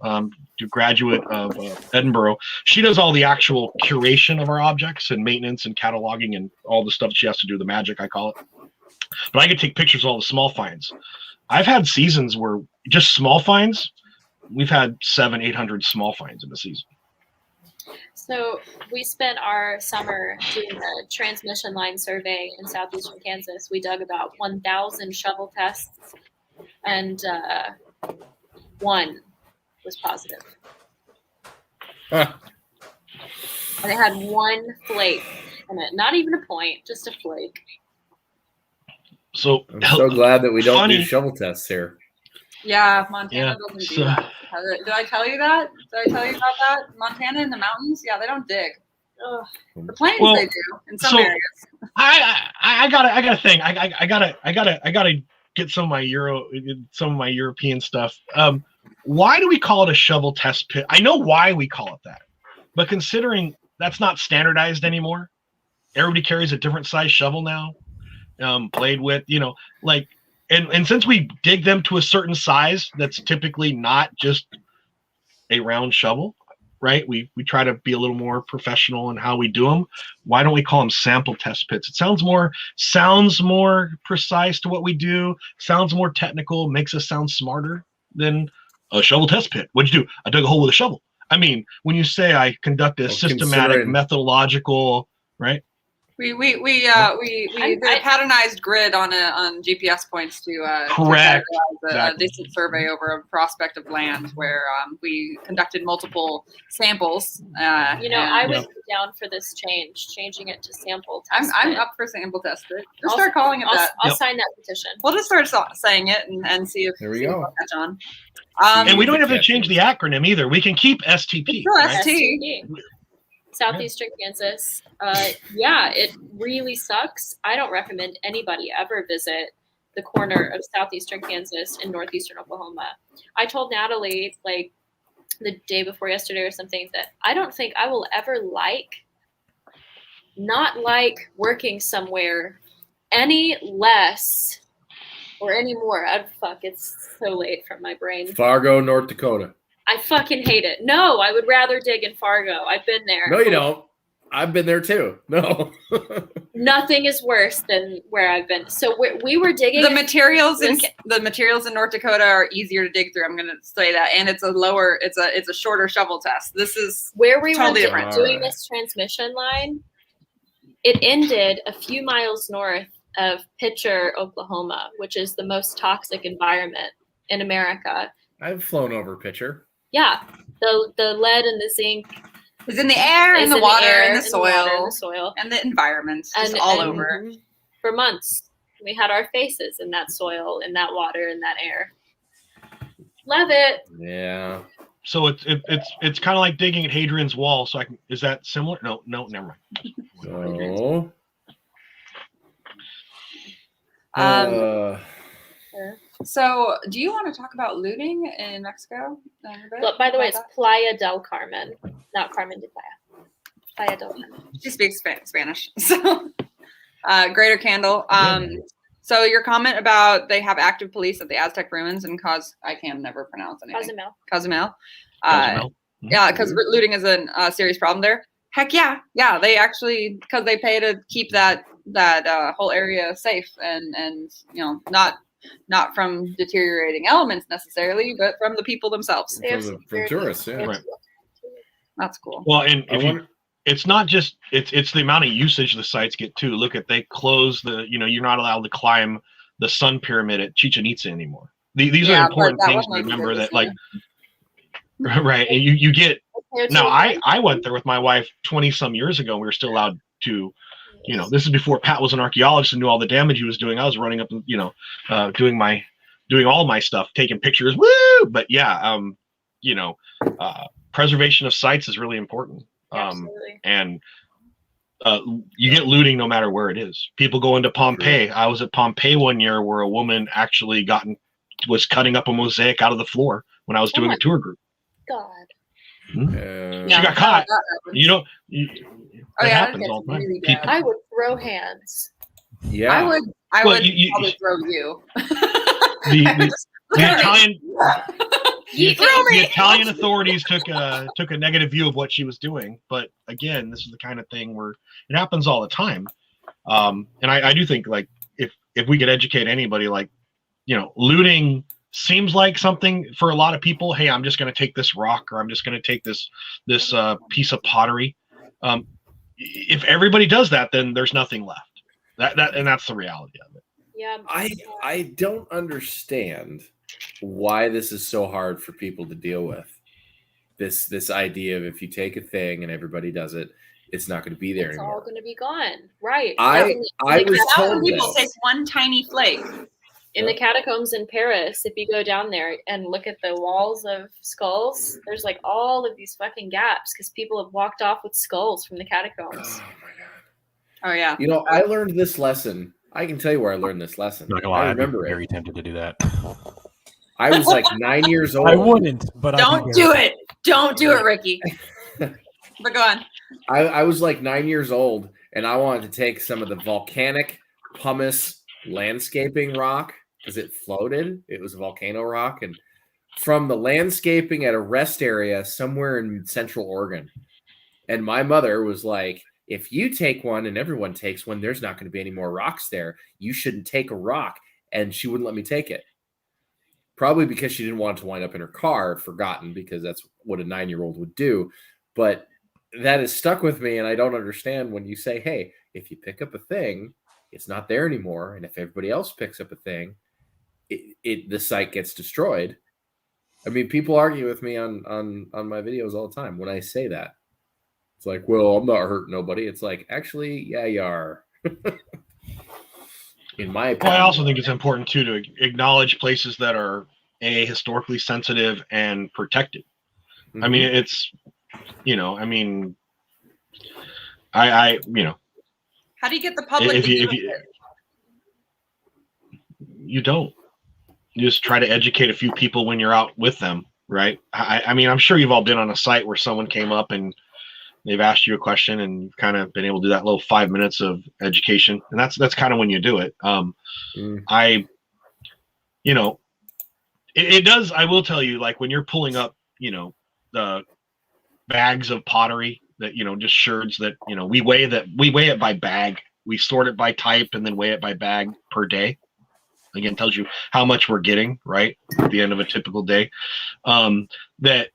graduate of Edinburgh. She does all the actual curation of our objects and maintenance and cataloging and all the stuff she has to do, the magic, I call it. But I could take pictures of all the small finds. I've had seasons where just small finds, we've had 700-800 small finds in a season.
So we spent our summer doing a transmission line survey in southeastern Kansas. We dug about 1,000 shovel tests, and 1 was positive.
Huh.
And it had 1 flake in it. Not even a point, just a flake.
So
I'm so glad that we don't do shovel tests here.
Yeah, Montana doesn't do that. Did I tell you that? Did I tell you about that? Montana in the mountains? Yeah, they don't dig. Ugh. The plains they do in some areas.
I got a thing. I gotta get some of my European stuff. Why do we call it a shovel test pit? I know why we call it that, but considering that's not standardized anymore, everybody carries a different size shovel now. Blade width, and since we dig them to a certain size, that's typically not just a round shovel, right? We try to be a little more professional in how we do them. Why don't we call them sample test pits? It sounds more precise to what we do, sounds more technical, makes us sound smarter than a shovel test pit. What'd you do? I dug a hole with a shovel. I mean, when you say I conduct a systematic, methodological, right?
We did a patternized grid on GPS points to
Correct.
a decent survey over a prospect of land where we conducted multiple samples.
I would be down for this changing it to sample test.
I'm up for sample test it. Just start calling it that.
I'll sign that petition.
We'll just start saying it and see if
there we go.
catch on.
And we don't have to change the acronym either. We can keep STP.
Right?
STP. Southeastern Kansas. It really sucks. I don't recommend anybody ever visit the corner of southeastern Kansas and northeastern Oklahoma. I told Natalie like the day before yesterday or something that I don't think I will ever not like working somewhere any less or any more. It's so late from my brain.
Fargo, North Dakota.
I fucking hate it. No, I would rather dig in Fargo. I've been there.
No, you don't. I've been there too. No.
Nothing is worse than where I've been. So we were digging.
The materials in North Dakota are easier to dig through. I'm going to say that, and it's a shorter shovel test. This is
where we
totally
were doing this transmission line. It ended a few miles north of Pitcher, Oklahoma, which is the most toxic environment in America.
I've flown over Pitcher.
Yeah, the lead and the zinc
is in the air, in the water, in the soil, and the environment. It's all over.
For months, we had our faces in that soil, in that water, in that air. Love it.
Yeah.
So it's kind of like digging at Hadrian's Wall. So is that similar? No, never mind.
So, do you want to talk about looting in Mexico?
Look, by the way, it's Playa del Carmen, not Carmen de Playa. Playa del Carmen.
She speaks Spanish. So, Greater Candle. So your comment about they have active police at the Aztec ruins and I can never pronounce anything. Cozumel. Yeah, because looting is a serious problem there. Heck yeah. They actually, because they pay to keep that whole area safe and not from deteriorating elements necessarily, but from the people themselves.
From tourists, yeah.
Right.
That's cool.
Well, and it's not just it's the amount of usage the sites get too. Look at they close you're not allowed to climb the Sun Pyramid at Chichen Itza anymore. These are important things to remember that right. And you get now I went there with my wife 20 some years ago. We were still allowed to. This is before Pat was an archaeologist and knew all the damage he was doing. I was running up and, doing all my stuff, taking pictures. Woo! But yeah, preservation of sites is really important. And you get looting no matter where it is. People go into Pompeii. Sure. I was at Pompeii one year where a woman actually was cutting up a mosaic out of the floor when I was doing a tour group.
God.
She got caught. It happens all the time.
Really I would throw hands.
Yeah, I would probably throw you.
The Italian authorities took a negative view of what she was doing, but again, this is the kind of thing where it happens all the time. And I do think if we could educate anybody, looting seems like something for a lot of people. Hey, I'm just going to take this rock, or I'm just going to take this piece of pottery. If everybody does that, then there's nothing left. And that's the reality of it.
Yeah.
I don't understand why this is so hard for people to deal with. This idea of if you take a thing and everybody does it, it's not going to be there anymore.
It's all going to be gone. Right.
I was told
people take one tiny flake.
In the catacombs in Paris, if you go down there and look at the walls of skulls, there's all of these fucking gaps because people have walked off with skulls from the catacombs.
Oh my god.
Oh yeah.
I learned this lesson. I can tell you where I learned this lesson.
Not gonna lie,
I remember
I'd be very tempted to do that.
I was 9 years old.
I wouldn't, but
don't do it. Don't do it, Ricky. But go on.
I was 9 years old, and I wanted to take some of the volcanic pumice landscaping rock because it floated. It was a volcano rock, and from the landscaping at a rest area somewhere in Central Oregon. And my mother was like, if you take one and everyone takes one, there's not going to be any more rocks there. You shouldn't take a rock. And she wouldn't let me take it. Probably because she didn't want it to wind up in her car, forgotten, because that's what a 9-year-old would do. But that has stuck with me, and I don't understand when you say, hey, If you pick up a thing, it's not there anymore. And if everybody else picks up a thing, the site gets destroyed. I mean, people argue with me on my videos all the time when I say that. It's like, well, I'm not hurting nobody. It's like, actually, yeah, you are. In my opinion.
Well, I also think it's important too to acknowledge places that are historically sensitive and protected.
Mm-hmm.
I mean, it's, I mean, I
how do you get the public?
If you don't, you just try to educate a few people when you're out with them, right? I mean, I'm sure you've all been on a site where someone came up and they've asked you a question and you've kind of been able to do that little 5 minutes of education. And that's kind of when you do it. It does. I will tell you, like when you're pulling up, the bags of pottery that, just sherds that, we weigh it by bag. We sort it by type and then weigh it by bag per day. Again, tells you how much we're getting, right? At the end of a typical day. That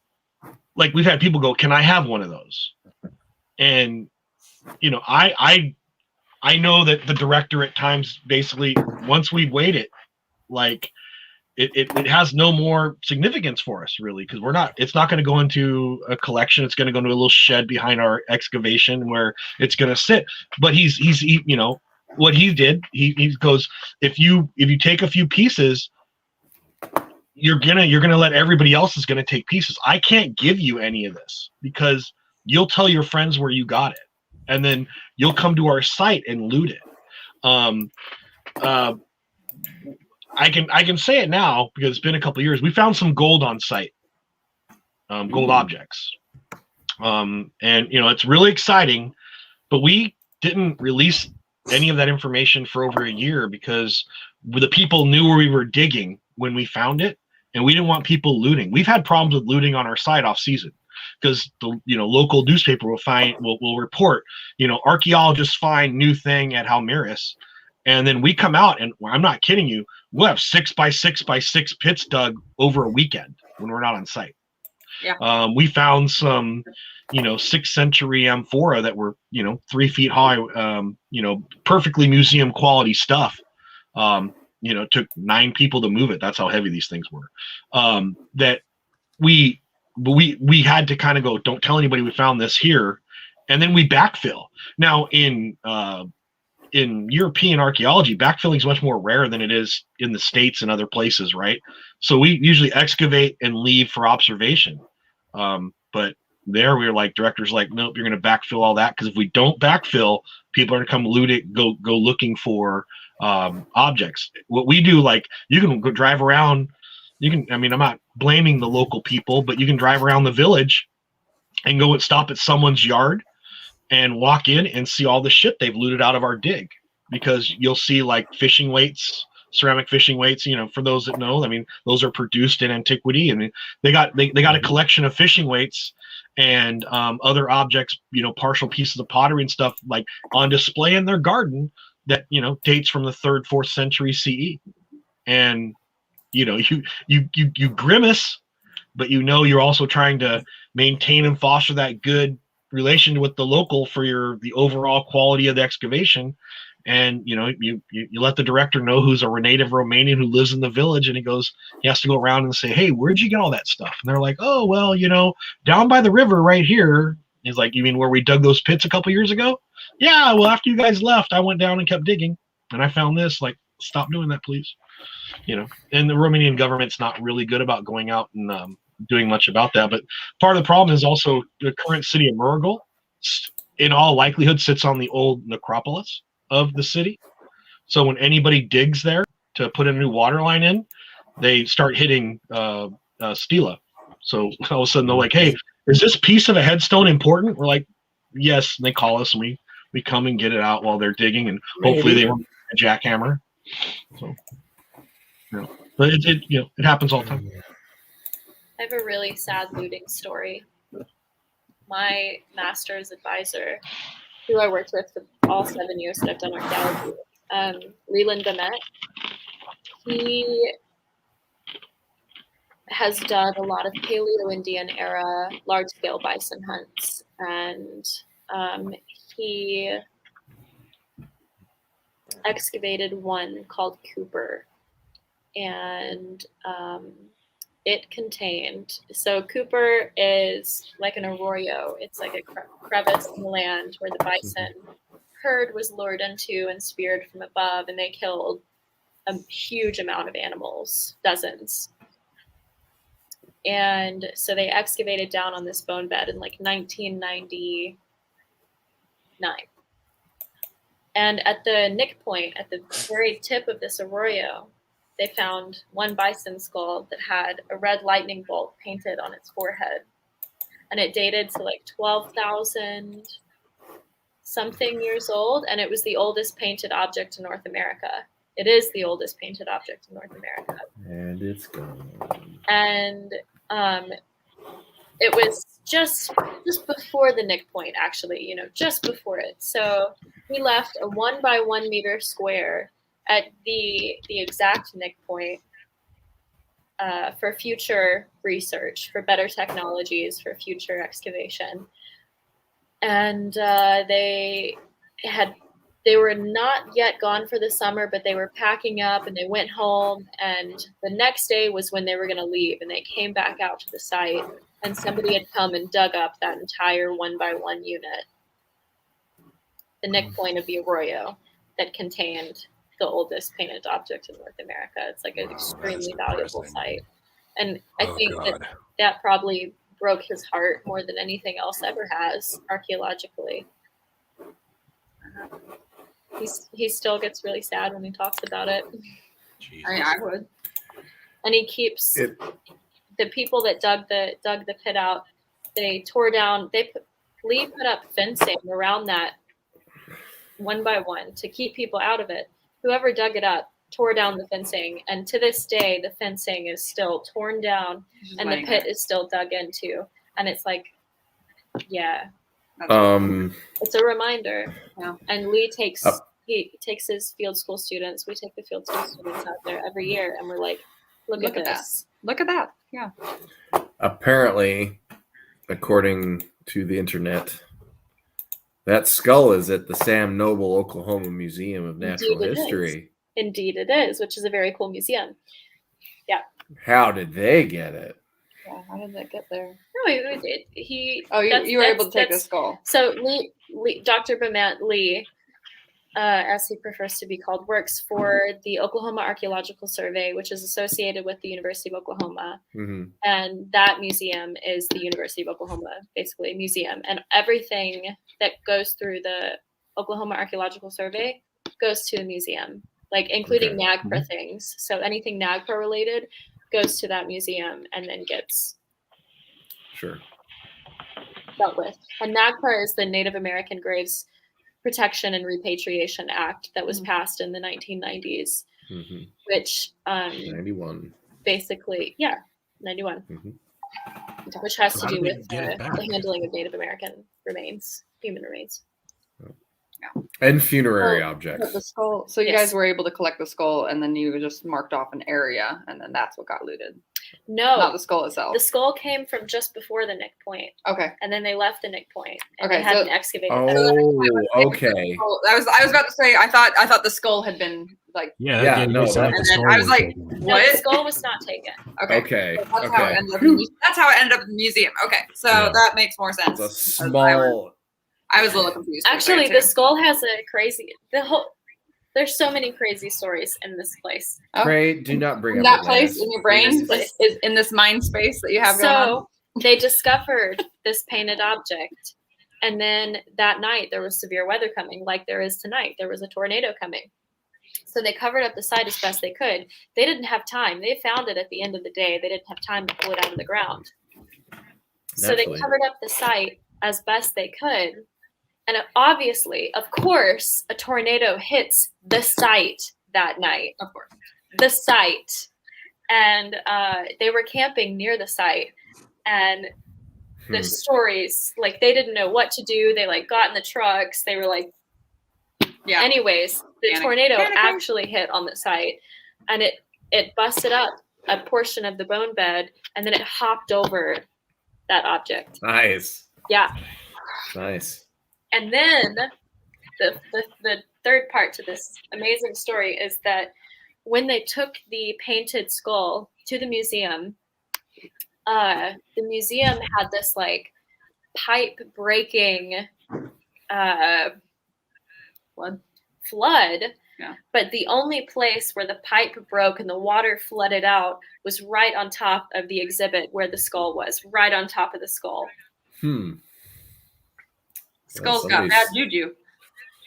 like we've had people go, can I have one of those? And, I know that the director at times, basically once we weighed it, like it has no more significance for us really. Cause it's not going to go into a collection. It's going to go into a little shed behind our excavation where it's going to sit, but he what he did, he goes, if you take a few pieces, you're gonna let everybody else is gonna take pieces. I can't give you any of this because you'll tell your friends where you got it, and then you'll come to our site and loot it. I can say it now because it's been a couple of years. We found some gold on site, gold objects, and it's really exciting, but we didn't release any of that information for over a year because the people knew where we were digging when we found it, and we didn't want people looting. We've had problems with looting on our site off season because the local newspaper will report, archaeologists find new thing at Halmiris, and then we come out and I'm not kidding you, we'll have 6 by 6 by 6 pits dug over a weekend when we're not on site.
Yeah.
We found some 6th century amphora that were 3 feet high, perfectly museum quality stuff. Took 9 people to move it. That's how heavy these things were. That we had to kind of go, don't tell anybody we found this here, and then we backfill. Now in European archaeology, backfilling is much more rare than it is in the States and other places, right? So we usually excavate and leave for observation. But there we were like, directors like, nope, you're going to backfill all that, because if we don't backfill, people are going to come loot it, go looking for objects. What we do, like, you can go drive around. I'm not blaming the local people, but you can drive around the village and go and stop at someone's yard and walk in and see all the shit they've looted out of our dig, because you'll see like fishing weights, ceramic fishing weights. For those that know, those are produced in antiquity, and they got a collection of fishing weights and other objects, partial pieces of pottery and stuff, like on display in their garden that dates from the 3rd, 4th century CE. And you grimace, but you're also trying to maintain and foster that good relation with the local for the overall quality of the excavation. And you let the director know who's a native Romanian who lives in the village, and he has to go around and say, hey, where'd you get all that stuff? And they're like, oh, well, down by the river right here. He's like, you mean where we dug those pits a couple years ago? Yeah, well, after you guys left, I went down and kept digging, and I found this. Like, stop doing that, please. And the Romanian government's not really good about going out and doing much about that. But part of the problem is also the current city of Murugol, in all likelihood, sits on the old necropolis of the city. So when anybody digs there to put a new water line in, they start hitting stela. So all of a sudden they're like, hey, is this piece of a headstone important? We're like, yes. And they call us, and we come and get it out while they're digging, and hopefully they won't a jackhammer. So, but it happens all the time.
I have a really sad looting story. My master's advisor, who I worked with for all 7 years that I've done archaeology, Leland Bennett, he has done a lot of Paleo-Indian era large-scale bison hunts, and he excavated one called Cooper, and it contained. So Cooper is like an arroyo. It's like a crevice in the land where the bison herd was lured into and speared from above, and they killed a huge amount of animals, dozens. And so they excavated down on this bone bed in like 1999. And at the nick point, at the very tip of this arroyo, they found one bison skull that had a red lightning bolt painted on its forehead. And it dated to like 12,000 something years old, and it was the oldest painted object in North America. It is the oldest painted object in North America.
And it's gone.
And it was just before the nick point, actually, just before it. So we left a 1 by 1 meter square at the exact nick point for future research, for better technologies, for future excavation. And they were not yet gone for the summer, but they were packing up and they went home. And the next day was when they were going to leave. And they came back out to the site, and somebody had come and dug up that entire 1 by 1 unit, the nick point of the arroyo that contained the oldest painted object in North America. It's like an extremely valuable site. And I think that probably broke his heart more than anything else ever has archaeologically. He still gets really sad when he talks about it.
I would.
And he keeps the people that dug the pit out. They tore down. Lee put up fencing around that 1 by 1 to keep people out of it. Whoever dug it up tore down the fencing, and to this day, the fencing is still torn down, and the pit is still dug into. And it's like, yeah. It's a reminder. Yeah. And Lee takes his field school students. We take the field school students out there every year, and we're like, look at this.
Look at that. Yeah.
Apparently, according to the internet, that skull is at the Sam Noble, Oklahoma Museum of Natural History.
Indeed it is, which is a very cool museum. Yeah.
How did they get it?
Yeah, how did that get there?
No,
you were able to take the skull.
So Lee, Dr. Bement Lee, as he prefers to be called, works for the Oklahoma Archaeological Survey, which is associated with the University of Oklahoma. Mm-hmm. And that museum is the University of Oklahoma, basically a museum. And everything that goes through the Oklahoma Archaeological Survey goes to the museum, like including NAGPRA things. So anything NAGPRA related goes to that museum and then gets dealt with. And NAGPRA is the Native American Graves Protection and Repatriation Act that was passed in the 1990s, which
91.
Basically, 91, which has to do with the handling of Native American human remains.
And funerary objects.
The skull. So you guys were able to collect the skull, and then you just marked off an area, and then that's what got looted.
No,
not the skull itself.
The skull came from just before the nick point.
Okay.
And then they left the nick point, and they hadn't excavated.
Okay.
I was about to say I thought the skull had been like.
No.
And then I was like, what?
No, the skull was not taken.
Okay.
So that's how it ended up in the museum. Okay, so that makes more sense.
It's a small.
I was a little confused.
Actually, the skull has there's so many crazy stories in this place.
Pray, do not bring up
that place in your brain is in this mind space that you have going on.
So they discovered this painted object, and then that night there was severe weather coming, like there is tonight. There was a tornado coming. So they covered up the site as best they could. They didn't have time. They found it at the end of the day. They didn't have time to pull it out of the ground. So they covered up the site as best they could. And obviously, of course, a tornado hits the site that night.
Of course.
The site. And they were camping near the site. And the stories, like, they didn't know what to do. They, like, got in the trucks. They were like, Anyways, the tornado actually hit on the site. And it busted up a portion of the bone bed. And then it hopped over that object.
Nice.
Yeah.
Nice.
And then the third part to this amazing story is that when they took the painted skull to the museum had this like pipe breaking flood.
Yeah.
But the only place where the pipe broke and the water flooded out was right on top of the exhibit where the skull was, right on top of the skull.
Skull's got bad juju.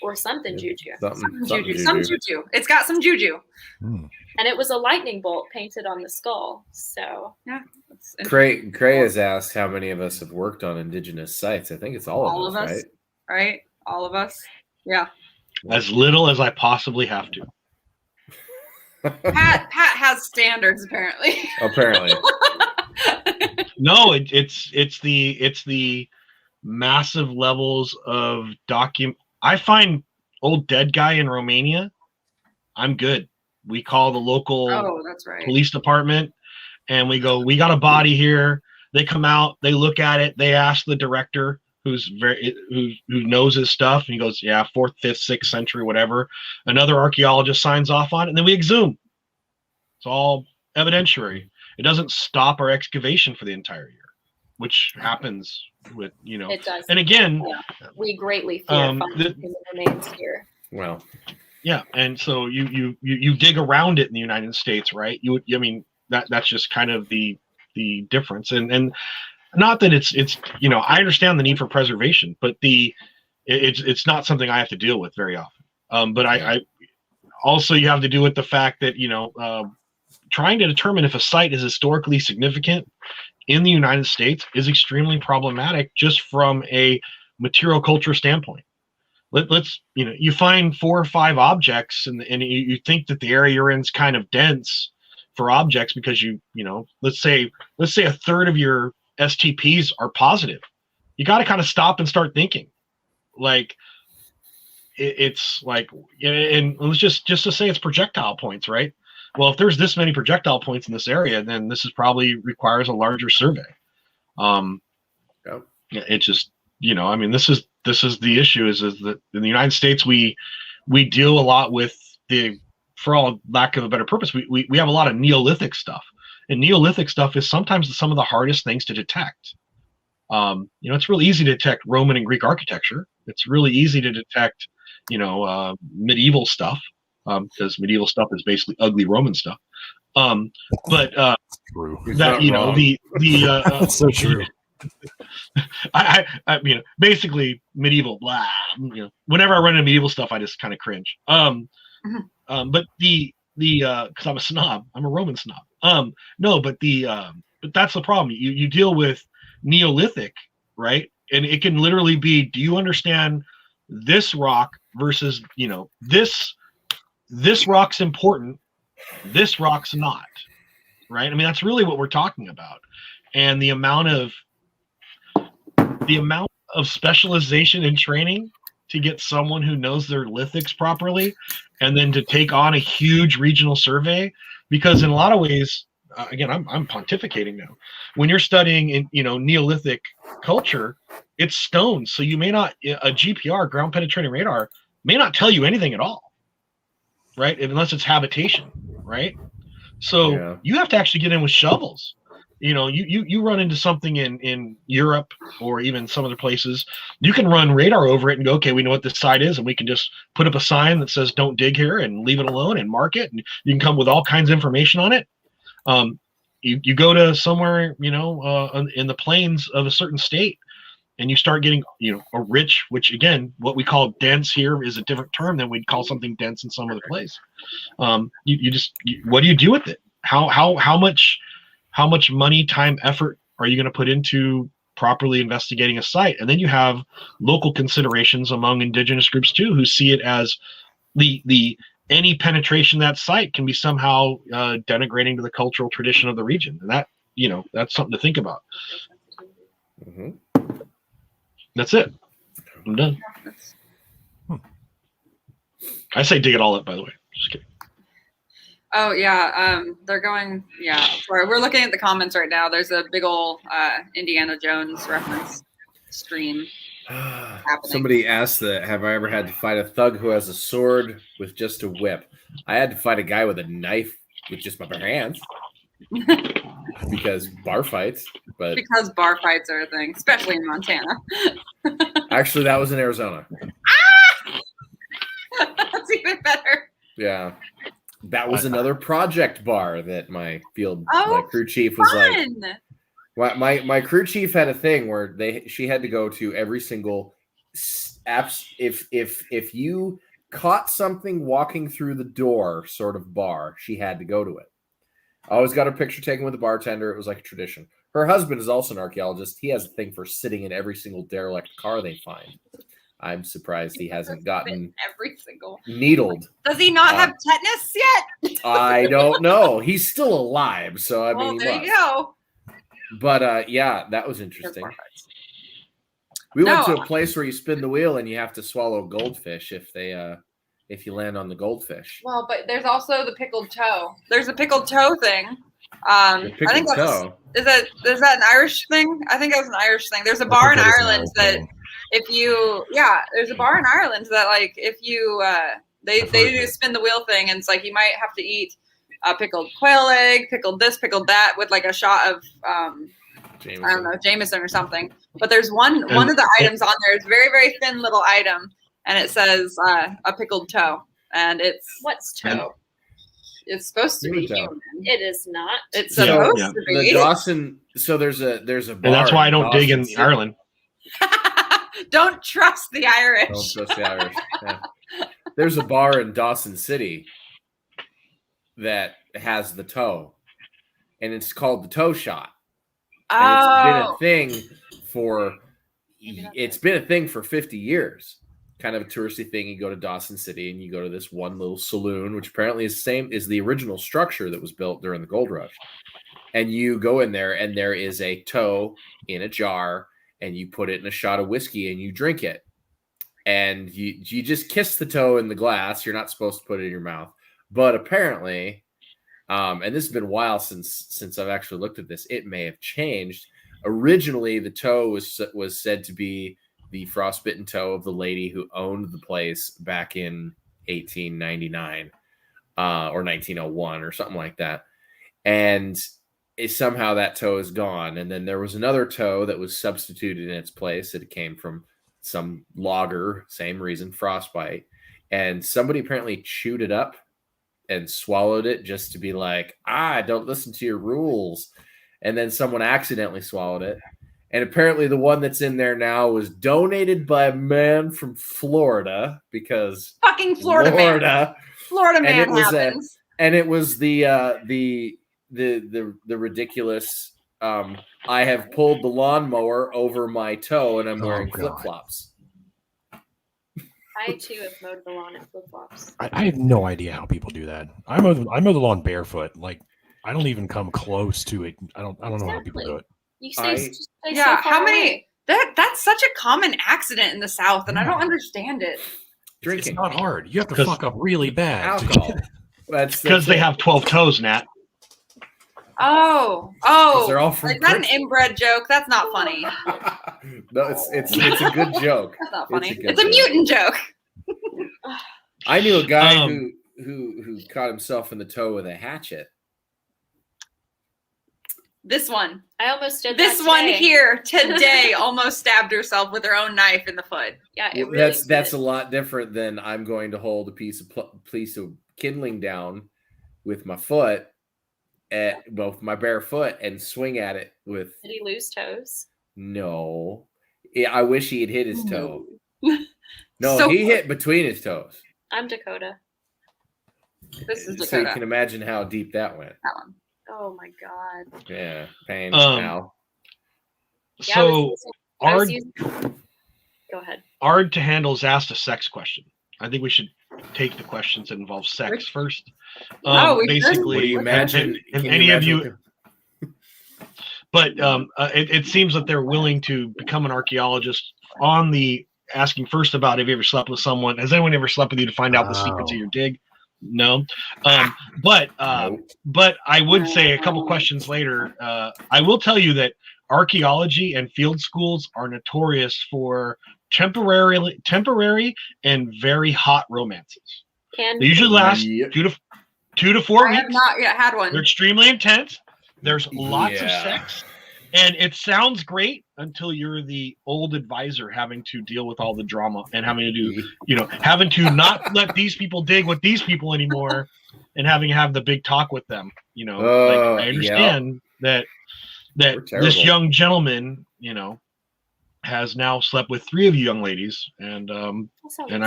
Or something juju.
Some juju. It's got some juju.
And it was a lightning bolt painted on the skull. So
yeah.
Cray has asked how many of us have worked on indigenous sites. I think it's all of us,
right? All of us. Yeah.
As little as I possibly have to.
Pat has standards apparently.
No, it's the massive levels of I find old dead guy in Romania. I'm good. We call the local police department and we go, we got a body here. They come out, they look at it, they ask the director who knows his stuff, and he goes, yeah, 4th, 5th, 6th century, whatever. Another archaeologist signs off on it, and then we exhume. It's all evidentiary. It doesn't stop our excavation for the entire year, which happens with,
It does.
And again,
we greatly fear finding human remains here.
Well,
yeah, and so you dig around it in the United States, right? That's just kind of the difference, and not that it's I understand the need for preservation, but it's not something I have to deal with very often. But I also, you have to do with the fact that trying to determine if a site is historically significant in the United States is extremely problematic just from a material culture standpoint. Let's you find 4 or 5 objects and you think that the area you're in is kind of dense for objects because let's say a third of your STPs are positive. You got to kind of stop and start thinking. Like it's like, and let's just to say it's projectile points, right? Well, if there's this many projectile points in this area, then this is probably requires a larger survey. It just this is the issue is that in the United States we deal a lot with for all lack of a better purpose, we have a lot of Neolithic stuff. And Neolithic stuff is sometimes some of the hardest things to detect. It's really easy to detect Roman and Greek architecture. It's really easy to detect, medieval stuff, because medieval stuff is basically ugly Roman stuff.
True.
That's
so true.
I basically medieval blah. Whenever I run into medieval stuff, I just kind of cringe. But because I'm a snob, I'm a Roman snob. But that's the problem. You deal with Neolithic, right? And it can literally be, do you understand this rock versus, this rock's important, this rock's not, right? I mean, that's really what we're talking about. And the amount of specialization and training to get someone who knows their lithics properly and then to take on a huge regional survey, because in a lot of ways, again, I'm pontificating now. When you're studying in Neolithic culture, it's stones, so you may not, a GPR, ground penetrating radar, may not tell you anything at all, right? Unless it's habitation, right? So you have to actually get in with shovels. You run into something in Europe or even some other places, you can run radar over it and go, okay, we know what this site is, and we can just put up a sign that says don't dig here and leave it alone and mark it, and you can come with all kinds of information on it. You go to somewhere, in the plains of a certain state, and you start getting, a rich, which again, what we call dense here is a different term than we'd call something dense in some other place. What do you do with it? How much money, time, effort are you going to put into properly investigating a site? And then you have local considerations among indigenous groups too, who see it as any penetration of that site can be somehow denigrating to the cultural tradition of the region. And that, that's something to think about.
Mm-hmm.
That's it. I'm done. I say dig it all up, by the way. Just kidding.
Oh yeah, they're going. Yeah, sorry, we're looking at the comments right now. There's a big old Indiana Jones reference stream
Somebody asked that, have I ever had to fight a thug who has a sword with just a whip? I had to fight a guy with a knife with just my bare hands. Because bar fights, but
because bar fights are a thing, especially in Montana.
Actually, that was in Arizona.
That's even better.
Yeah. That was another project bar that my crew chief was
fun.
like. My crew chief had a thing where she had to go to every single apps if you caught something walking through the door sort of bar, she had to go to it. I always got her picture taken with the bartender. It was like a tradition. Her husband is also an archaeologist. He has a thing for sitting in every single derelict car they find. I'm surprised he hasn't gotten
every single
needled.
Does he not have tetanus yet?
I don't know. He's still alive, so I mean,
there you go.
But yeah, that was interesting. We went to a place where you spin the wheel and you have to swallow goldfish if you land on the goldfish.
Well, but there's also the pickled toe. There's a pickled toe thing. I think that's is that an Irish thing? I think that was an Irish thing. There's a bar in Ireland that there's a bar in Ireland that like if you they do spin the wheel thing, and it's like you might have to eat a pickled quail egg, pickled this, pickled that, with like a shot of
Jameson.
I don't know, Jameson or something. But there's one of the items on there is very, very thin little item, and it says a pickled toe, and it's
what's toe?
It's supposed to be human.
It is not.
It's supposed to be.
The Dawson. So there's a bar.
And that's why I don't dig in Ireland.
Don't trust the Irish.
Don't trust the Irish. Yeah. There's a bar in Dawson City that has the toe, and it's called the Toe Shot. And it's been a thing for 50 years. Kind of a touristy thing. You go to Dawson City and you go to this one little saloon, which apparently is the same as the original structure that was built during the gold rush. And you go in there and there is a toe in a jar, and you put it in a shot of whiskey and you drink it. And you just kiss the toe in the glass. You're not supposed to put it in your mouth. But apparently, and this has been a while since I've actually looked at this, it may have changed. Originally, the toe was said to be the frostbitten toe of the lady who owned the place back in 1899 or 1901 or something like that. And somehow that toe is gone. And then there was another toe that was substituted in its place. It came from some logger, same reason, frostbite. And somebody apparently chewed it up and swallowed it just to be like, don't listen to your rules. And then someone accidentally swallowed it. And apparently the one that's in there now was donated by a man from Florida, because
fucking Florida man happens.
And it was the ridiculous I have pulled the lawnmower over my toe and I'm wearing flip-flops.
I too have mowed the lawn in flip-flops.
I have no idea how people do that. I mow the lawn barefoot. Like, I don't even come close to it. I don't know how people do it.
You stay
how many? That's such a common accident in the South, and I don't understand it.
Drinking.
It's not hard. You have to fuck up really bad.
Alcohol. That's
because they have 12 toes, Nat.
Oh!
They're all from
is that an inbred joke? That's not funny.
No, it's a good joke.
That's not funny. It's a mutant joke.
I knew a guy who caught himself in the toe with a hatchet.
This one.
I almost did
this
that
one
today.
here today almost stabbed herself with her own knife in the foot.
Yeah, it really
that's a lot different than I'm going to hold a piece of kindling down with my foot at both my bare foot and swing at it with.
Did he lose toes?
No. I wish he had hit his toe. No,
So
he hit between his toes.
I'm Dakota.
This is Dakota.
So you can imagine how deep that went.
That one.
Oh my god.
Yeah, pain now.
So,
Go ahead.
Ard to Handle has asked a sex question. I think we should take the questions that involve sex first. Basically,
what do you imagine?
If any of you, but it seems that they're willing to become an archaeologist on the asking first about have you ever slept with someone? Has anyone ever slept with you to find out the secrets of your dig? No. But I would say a couple questions later, I will tell you that archaeology and field schools are notorious for temporary and very hot romances.
Can
They usually last
Yep.
2 to 4
I have
weeks.
not yet had one.
They're extremely intense. There's lots of
Yeah.
sex, and it sounds great until you're the old advisor having to deal with all the drama and having to do, having to not let these people dig with these people anymore, and having to have the big talk with them. I understand that
We're
this
terrible.
young gentleman, has now slept with 3 of you young ladies, and I'm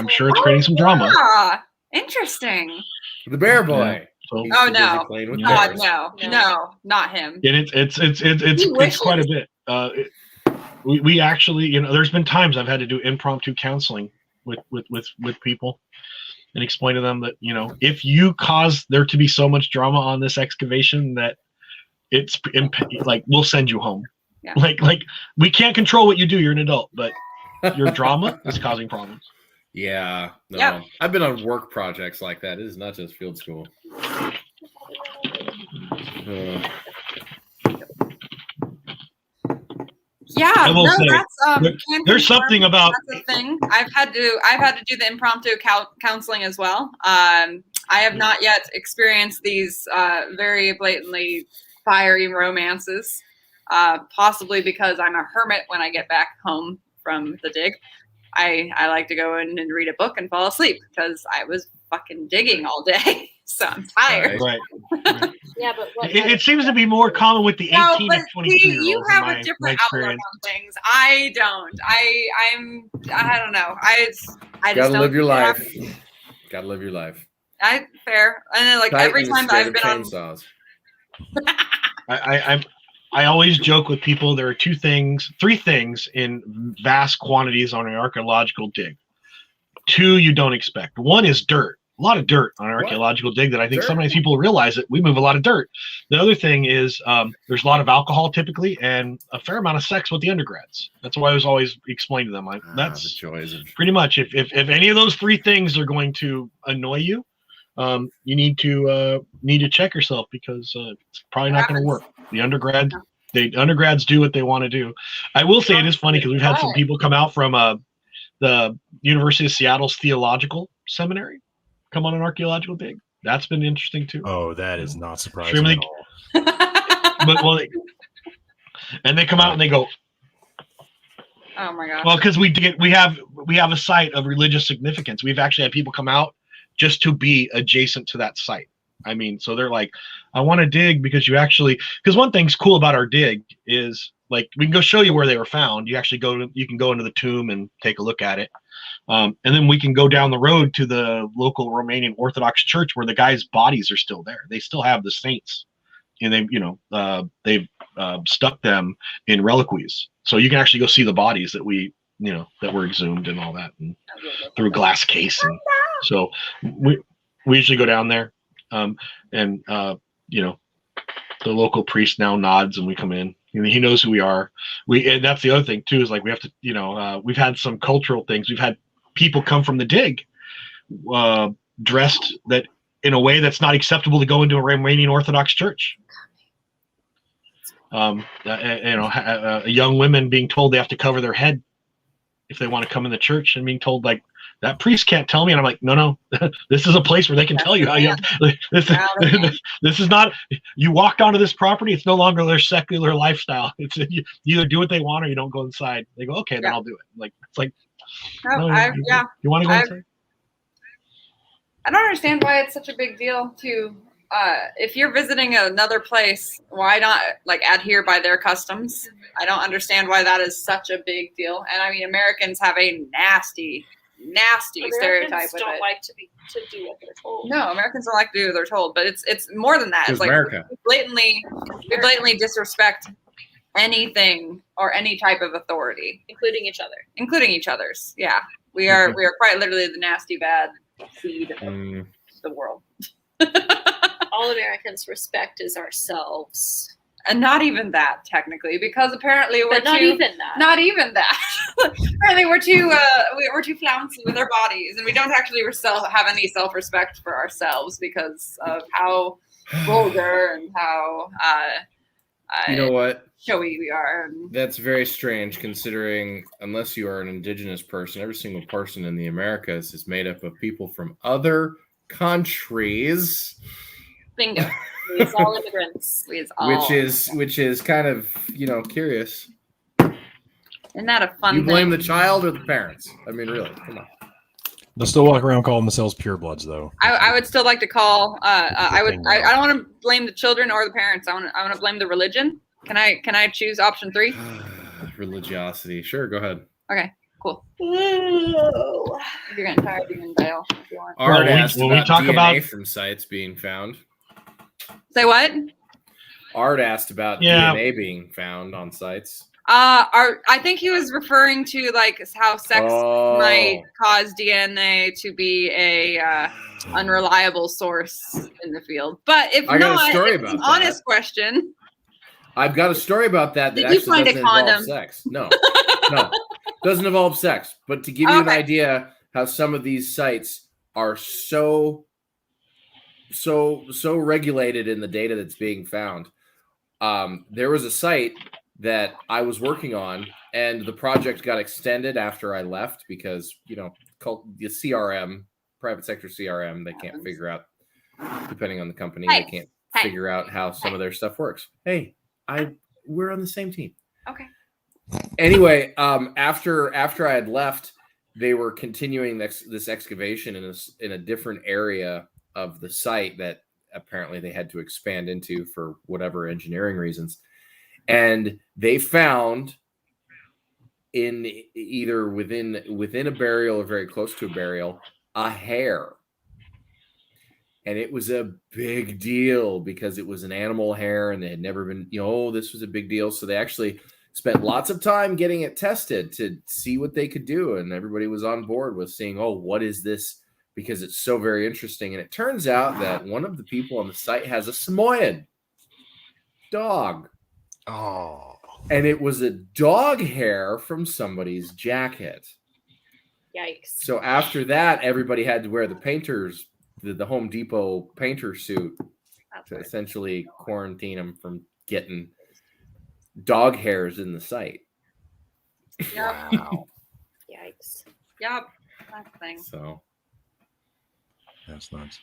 sure it's creating some drama.
Ah, interesting.
The bear boy.
So,
He's
Oh,
too busy
no.
playing with
God,
bears.
no, not him.
and it's quite a bit. We actually, there's been times I've had to do impromptu counseling with people and explain to them that, if you cause there to be so much drama on this excavation that it's like, we'll send you home.
Yeah.
Like we can't control what you do. You're an adult, but your drama is causing problems.
Yeah. No.
Yep.
I've been on work projects like that. It is not just field school.
Yeah,
I will say,
that's
there's something about
that's a thing. I've had to do the impromptu counseling as well. I have not yet experienced these very blatantly fiery romances. Possibly because I'm a hermit when I get back home from the dig. I like to go in and read a book and fall asleep because I was fucking digging all day. So I'm tired.
right.
Yeah, but what
It seems to be more common with the 18
No,
to
but
22
see,
year
you
olds.
have
my
a different outlook
experience.
on things. I don't. I don't know. I just
Gotta
don't
live your
see it
life.
happening.
Gotta live your life.
Fair. And then every time I've been on
chainsaws.
I always joke with people. There are 3 things in vast quantities on an archaeological dig. 2 you don't expect. 1 is dirt. A lot of dirt on an archaeological dig that I think
Dirt?
sometimes people realize that we move a lot of dirt. The other thing is there's a lot of alcohol typically and a fair amount of sex with the undergrads. That's why I was always explain to them. That's
the joys of
pretty much if any of those 3 things are going to annoy you, you need to check yourself because it's probably not going to work. The undergrads do what they want to do. I will say it is funny because we've had some people come out from the University of Seattle's theological seminary come on an archaeological dig. That's been interesting too.
Oh, that is not surprising at all.
And they come out and they go,
oh my gosh.
well, because we have a site of religious significance. We've actually had people come out just to be adjacent to that site. I mean, so they're like, I want to dig because because one thing's cool about our dig is we can go show you where they were found. You can go into the tomb and take a look at it. And then we can go down the road to the local Romanian Orthodox church where the guys' bodies are still there. They still have the saints, and they've stuck them in reliquaries. So you can actually go see the bodies that that were exhumed and all that, and through a glass case. And so we usually go down there, and the local priest now nods, and we come in. He knows who we are. And that's the other thing too is we have to we've had some cultural things. We've had people come from the dig dressed that in a way that's not acceptable to go into a Romanian Orthodox church. Young women being told they have to cover their head if they want to come in the church, and being told that priest can't tell me. And I'm like, no, this is a place where they can tell you how you have to, this is not, you walked onto this property. It's no longer their secular lifestyle. It's you either do what they want or you don't go inside. They go, okay, then I'll do it. You want to go inside?
I don't understand why it's such a big deal to, if you're visiting another place, why not adhere by their customs? I don't understand why that is such a big deal. And I mean, Americans have a nasty stereotype with
don't
it.
like to do what they're told.
No, Americans don't like to do what they're told, but it's more than that. It's
America.
we blatantly disrespect anything or any type of authority,
including each other's.
Yeah, we are quite literally the nasty bad seed of the world.
All Americans respect is ourselves.
And not even that, technically, because apparently
Not even that.
Apparently, we're too flouncy with our bodies, and we don't actually have any self-respect for ourselves because of how vulgar and how
You know what?
showy we are. And
That's very strange considering, unless you are an indigenous person, every single person in the Americas is made up of people from other countries.
Bingo. It's all immigrants.
Which is kind of, curious.
Isn't that a fun
You blame
thing?
the child or the parents? I mean, really, come on.
They'll still walk around calling themselves purebloods, though.
I would still like to call. I don't want to blame the children or the parents. I want to blame the religion. Can I choose option 3?
Religiosity. Sure, go ahead.
Okay, cool. If you're getting tired, you can dial if you want.
Art
Well,
asked
when we
about
talk
DNA
about-
from sites being found.
Say what?
Art asked about
Yeah.
DNA being found on sites.
I think he was referring to like how sex
Oh.
might cause DNA to be a unreliable source in the field. But if
I got a
not,
story
if it's
about
an
that.
honest question.
I've got a story about that
Did you
actually
find a
doesn't involve
condom?
sex. No, doesn't involve sex. But to give you an
Okay.
idea how some of these sites are so regulated in the data that's being found. There was a site that I was working on, and the project got extended after I left because the CRM, private sector CRM, they can't figure out, depending on the company, they can't figure out how some of their stuff works. Hey, we're on the same team.
Okay.
Anyway, after I had left, they were continuing this excavation in a different area of the site that apparently they had to expand into for whatever engineering reasons. And they found in either within a burial or very close to a burial, a hair. And it was a big deal because it was an animal hair and they had never been, this was a big deal. So they actually spent lots of time getting it tested to see what they could do. And everybody was on board with seeing, what is this? Because it's so very interesting. And it turns out that one of the people on the site has a Samoyed dog.
Oh.
And it was a dog hair from somebody's jacket.
Yikes.
So after that, everybody had to wear the Home Depot painter suit to essentially quarantine them from getting dog hairs in the site.
Yep.
Wow.
Yikes.
Yep. That's the thing.
So
That's nuts.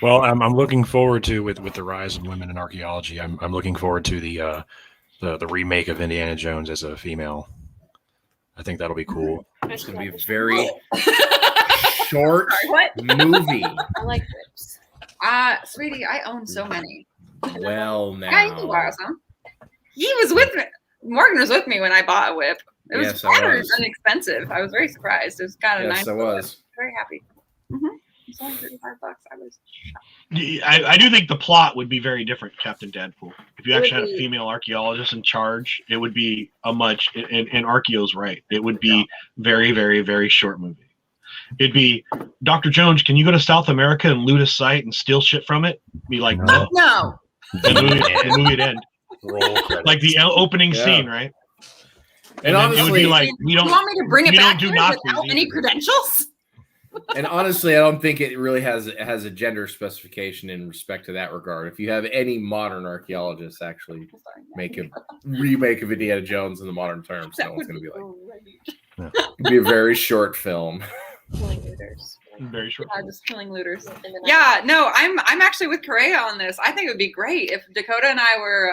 Well, I'm looking forward to with the rise of women in archaeology. I'm looking forward to the remake of Indiana Jones as a female. I think that'll be cool.
it's going to be a very short movie.
I like whips.
Sweetie, I own so many.
Well,
Yeah, you can
now.
borrow some. He was with me. Morgan was with me when I bought a whip. It was
Yes, I
rather
was.
inexpensive. I was very surprised. It was kind of
Yes,
nice.
I was.
Very happy. Mm-hmm. It's only $35. I was.
I do think the plot would be very different, Captain Deadpool. If you
It would
actually had a
be-
female archaeologist in charge, it would be and Archeo's right. It would be very, very, very short movie. It'd be, Dr. Jones, can you go to South America and loot a site and steal shit from it? Be like, no.
No.
The movie would end.
Roll credits.
Like the opening
Yeah.
scene, right?
And
then it would
honestly,
be like, we
You
don't.
want me to bring it
we don't
back
do
here
Nazis
without
either.
any credentials?
I don't think it really has a gender specification in respect to that regard. If you have any modern archaeologists actually make a remake of Indiana Jones in the modern terms, no one's going to be like, it'd be a very short film.
Killing looters.
Very short.
Just killing looters.
In the
Yeah, no, I'm actually with Correa on this. I think it would be great if Dakota and I were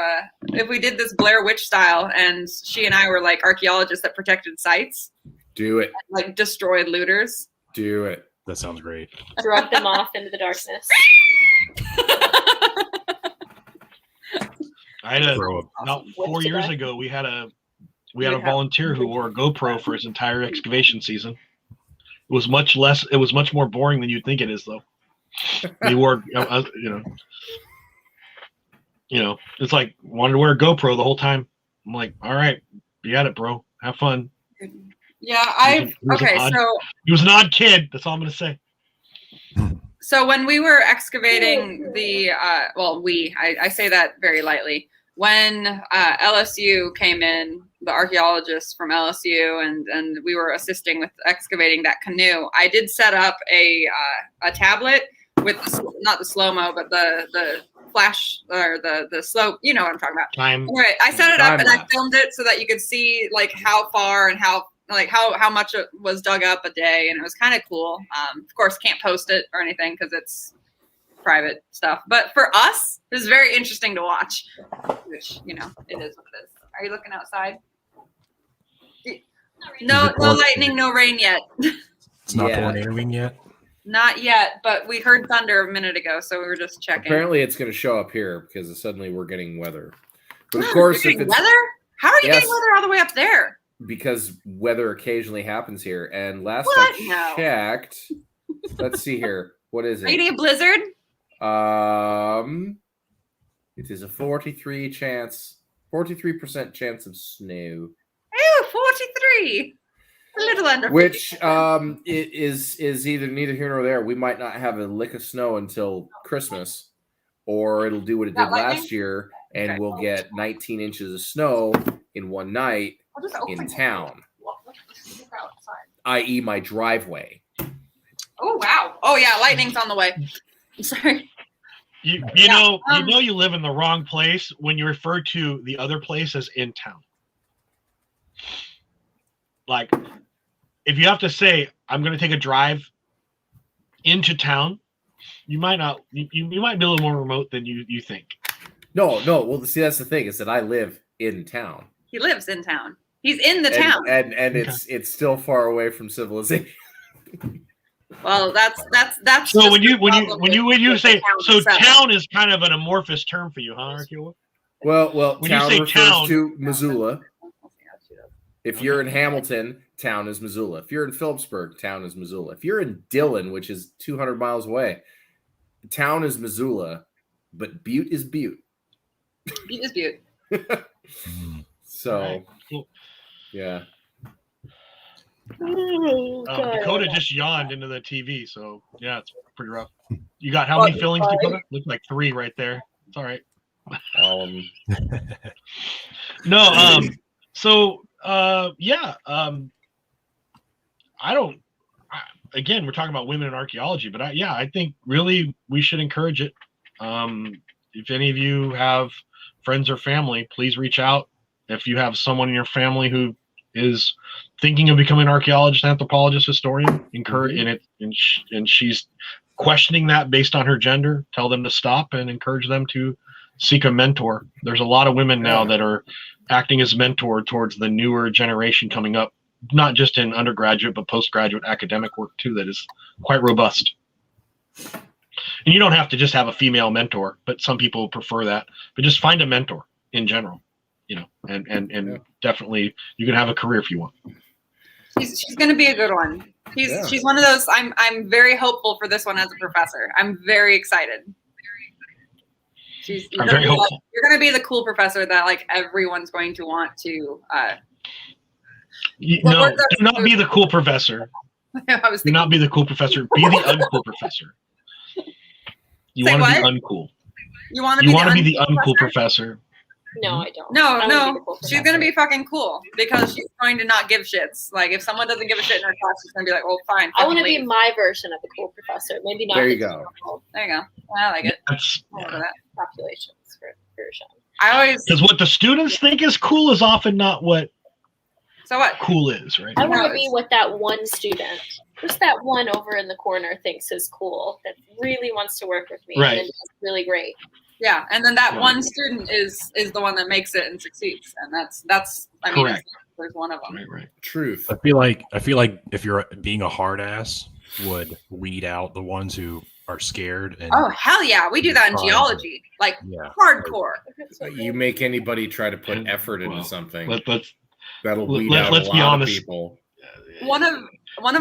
if we did this Blair Witch style and she and I were like archaeologists that protected sites,
Do it.
like destroyed looters.
Do it.
That sounds great.
Drug them off into the darkness.
I had
Throw up.
about 4
Whips
years
it up.
ago. We had a
You have-
volunteer who wore a GoPro for his entire excavation season. It was much less. It was much more boring than you'd think it is, though. He wore, it's like wanted to wear a GoPro the whole time. I'm like, all right, you got it, bro. Have fun.
Yeah,
He was an odd-
so
He was an odd kid. That's all I'm gonna say.
So when we were excavating the, I say that very lightly. When LSU came in, the archaeologists from LSU, and we were assisting with excavating that canoe, I did set up a tablet with not the slow-mo, but the flash or the slope. You know what I'm talking about.
Time.
Anyway, I set it up and I
Time-lapse.
filmed it so that you could see like how far and how much it was dug up a day, and it was kind of cool. Of course, can't post it or anything because it's private stuff. But for us, it was very interesting to watch. Which, you know, it is what it is. Are you looking outside? No, no lightning, no rain yet.
It's not
Yeah.
tornadoing yet.
Not yet, but we heard thunder a minute ago, so we were just checking.
Apparently, it's going to show up here because suddenly we're getting weather. But of course,
You're
if
getting
it's
weather, how are you
Yes.
getting weather all the way up there?
because weather occasionally happens here. And last
What?
I
No.
checked, let's see here. What is
Are you
it?
getting a blizzard?
It is a 43% chance of snow,
Ew, 43. A little under.
which
50%.
it is either neither here nor there. We might not have a lick of snow until Christmas, or it'll do what it
Got
did
lightning?
last year, and
Okay.
we'll get 19 inches of snow in one night,
I'll just open
in
it.
town.
Look outside.
i.e., my driveway.
Oh wow! Oh yeah, lightning's on the way. I'm sorry.
You
Yeah,
know
um,
you live in the wrong place when you refer to the other place as in town. Like, if you have to say, I'm going to take a drive into town, you might not. You might be a little more remote than you think.
No. Well, see, that's the thing is that I live in town.
He lives in town. He's in the
And-
town.
and
Okay.
it's still far away from civilization.
Well, that's
So
just
when
the
you
problem with the
say
town
so,
itself.
town is kind of an amorphous term for you, huh, Archeologist?
Well,
When you
town
say
refers
town-
to Missoula. If you're in Hamilton, town is Missoula. If you're in Phillipsburg, town is Missoula. If you're in Dillon, which is 200 miles away, town is Missoula, but Butte is Butte.
He is Butte.
So,
Alright, cool.
yeah.
Dakota just yawned into the TV, so yeah, it's pretty rough. You got how many fillings, Dakota? Looks like 3 right there. It's all right. No, again, we're talking about women in archaeology, but I think really we should encourage it. If any of you have friends or family, please reach out. If you have someone in your family who is thinking of becoming an archaeologist, anthropologist, historian, encourage and she's questioning that based on her gender, tell them to stop and encourage them to seek a mentor. There's a lot of women now that are acting as mentor towards the newer generation coming up, not just in undergraduate, but postgraduate academic work too, that is quite robust. And you don't have to just have a female mentor, but some people prefer that. But just find a mentor in general, you know, and definitely you can have a career if you want.
She's going to be a good one. She's one of those. I'm very hopeful for this one as a professor. I'm very excited.
I'm very hopeful.
You're going to be the cool professor that like everyone's going to want to.
No, do not be the cool professor.
I was
Do
thinking,
not be the cool professor. Be the uncool professor. You
Say
want to be
what?
uncool.
you want to
You
be
want to be the
uncool
uncool
professor?
professor.
No, I don't.
No,
I wanna be
no,
the cool
she's gonna
professor.
be fucking cool because she's going to not give shits. Like if someone doesn't give a shit in her class, she's gonna be like, "Oh, fine."
I want to
fucking
be
leave.
my version of a cool professor. Maybe not
There
the
you go.
general
There you go. I like it.
That's
I like that.
population's version.
I always.
because what the students think is cool is often not what
So what?
cool is, right?
I want
No,
to be
it's-
what that one student, just that one over in the corner, thinks is cool. That really wants to work with me.
Right.
And it's really great.
Yeah, and then that
Right.
one student is the one that makes it and succeeds, and that's. I mean,
Correct.
there's one of them.
Right.
Truth.
I feel like if you're being a hard ass would weed out the ones who are scared and
Oh hell yeah, we do that in
Fine.
geology, like
yeah.
hardcore.
You make anybody try to put effort into
Well,
something,
Let's
that'll
let-
weed
let-
out
let's
a
be
lot of
honest.
people.
One of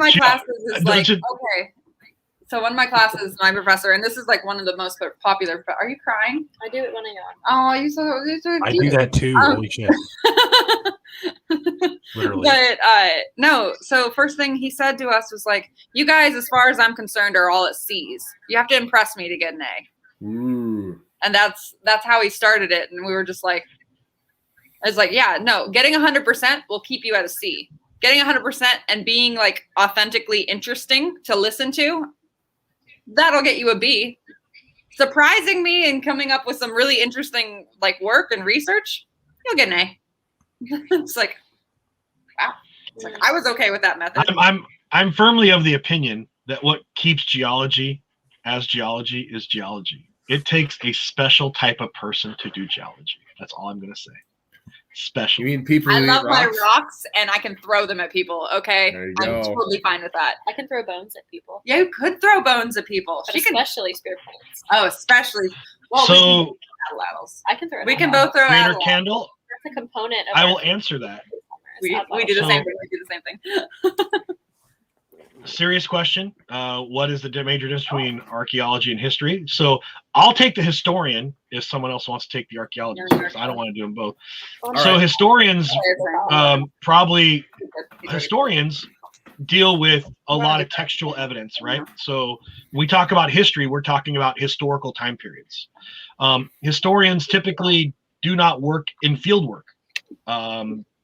my
Yeah,
classes is
don't
like
you-
okay. So one of my classes, my professor, and this is like one of the most popular. Are you crying?
I do it when I yawn.
Oh, you're so
I
cute.
do that too.
Um,
Holy shit. Literally.
But no, so first thing he said to us was like, "You guys, as far as I'm concerned, are all at C's. You have to impress me to get an A."
Ooh.
And that's how he started it. And we were just like, it's like, yeah, no, getting 100% will keep you at a C. Getting 100% and being like authentically interesting to listen to, that'll get you a B. surprising me and coming up with some really interesting like work and research, you'll get an A. It's like, wow. It's like, I was okay with that method.
I'm firmly of the opinion that what keeps geology as geology is geology. It takes a special type of person to do geology. That's all I'm gonna say. Special.
You mean people who
I
eat
love my
rocks?
rocks and I can throw them at people. Okay,
There you
I'm
go.
totally fine with that.
I can throw bones at people,
Yeah, you could throw bones at people.
but
She can.
especially spear points.
Oh, especially. Well, we can
So,
throw atlatls.
I can throw.
We can
atlatl.
both throw
Greater
atlatls.
Candle,
That's a component of.
I
our
will answer that.
We
atlatl.
do the
So-
same thing. We do the same thing.
Serious question. What is the major difference between archaeology and history? So I'll take the historian if someone else wants to take the archaeologist. Because I don't want to do them both. So
right.
historians, probably historians deal with a lot of textual evidence, right? So when we talk about history, we're talking about historical time periods. Historians typically do not work in field work.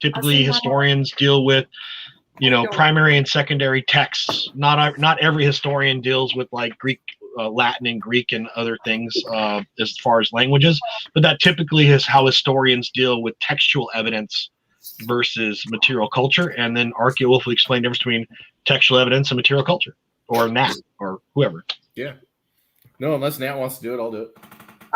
Typically, historians deal with primary and secondary texts. Not every historian deals with like Greek, Latin, and Greek and other things as far as languages, but that typically is how historians deal with textual evidence versus material culture. And then archaeologists will explain the difference between textual evidence and material culture, or Nat, or whoever.
Yeah. No, unless Nat wants to do it, I'll do it.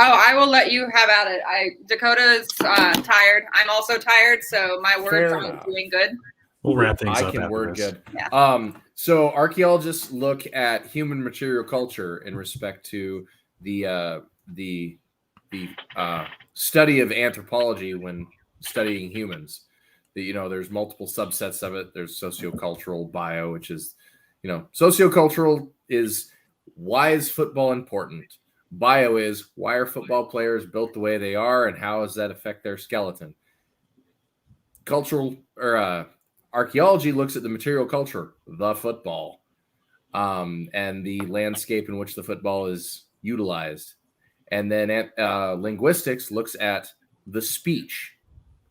Oh, I will let you have at it. Dakota's tired. I'm also tired, so my words
Fair
aren't
enough.
doing good.
We'll wrap things
I
up.
can
after
word
this.
good.
Yeah.
So archaeologists look at human material culture in respect to the study of anthropology when studying humans. There's multiple subsets of it. There's sociocultural, bio, which is, sociocultural is why is football important? Bio is why are football players built the way they are and how does that affect their skeleton? Cultural or archaeology looks at the material culture, the football, and the landscape in which the football is utilized. And then linguistics looks at the speech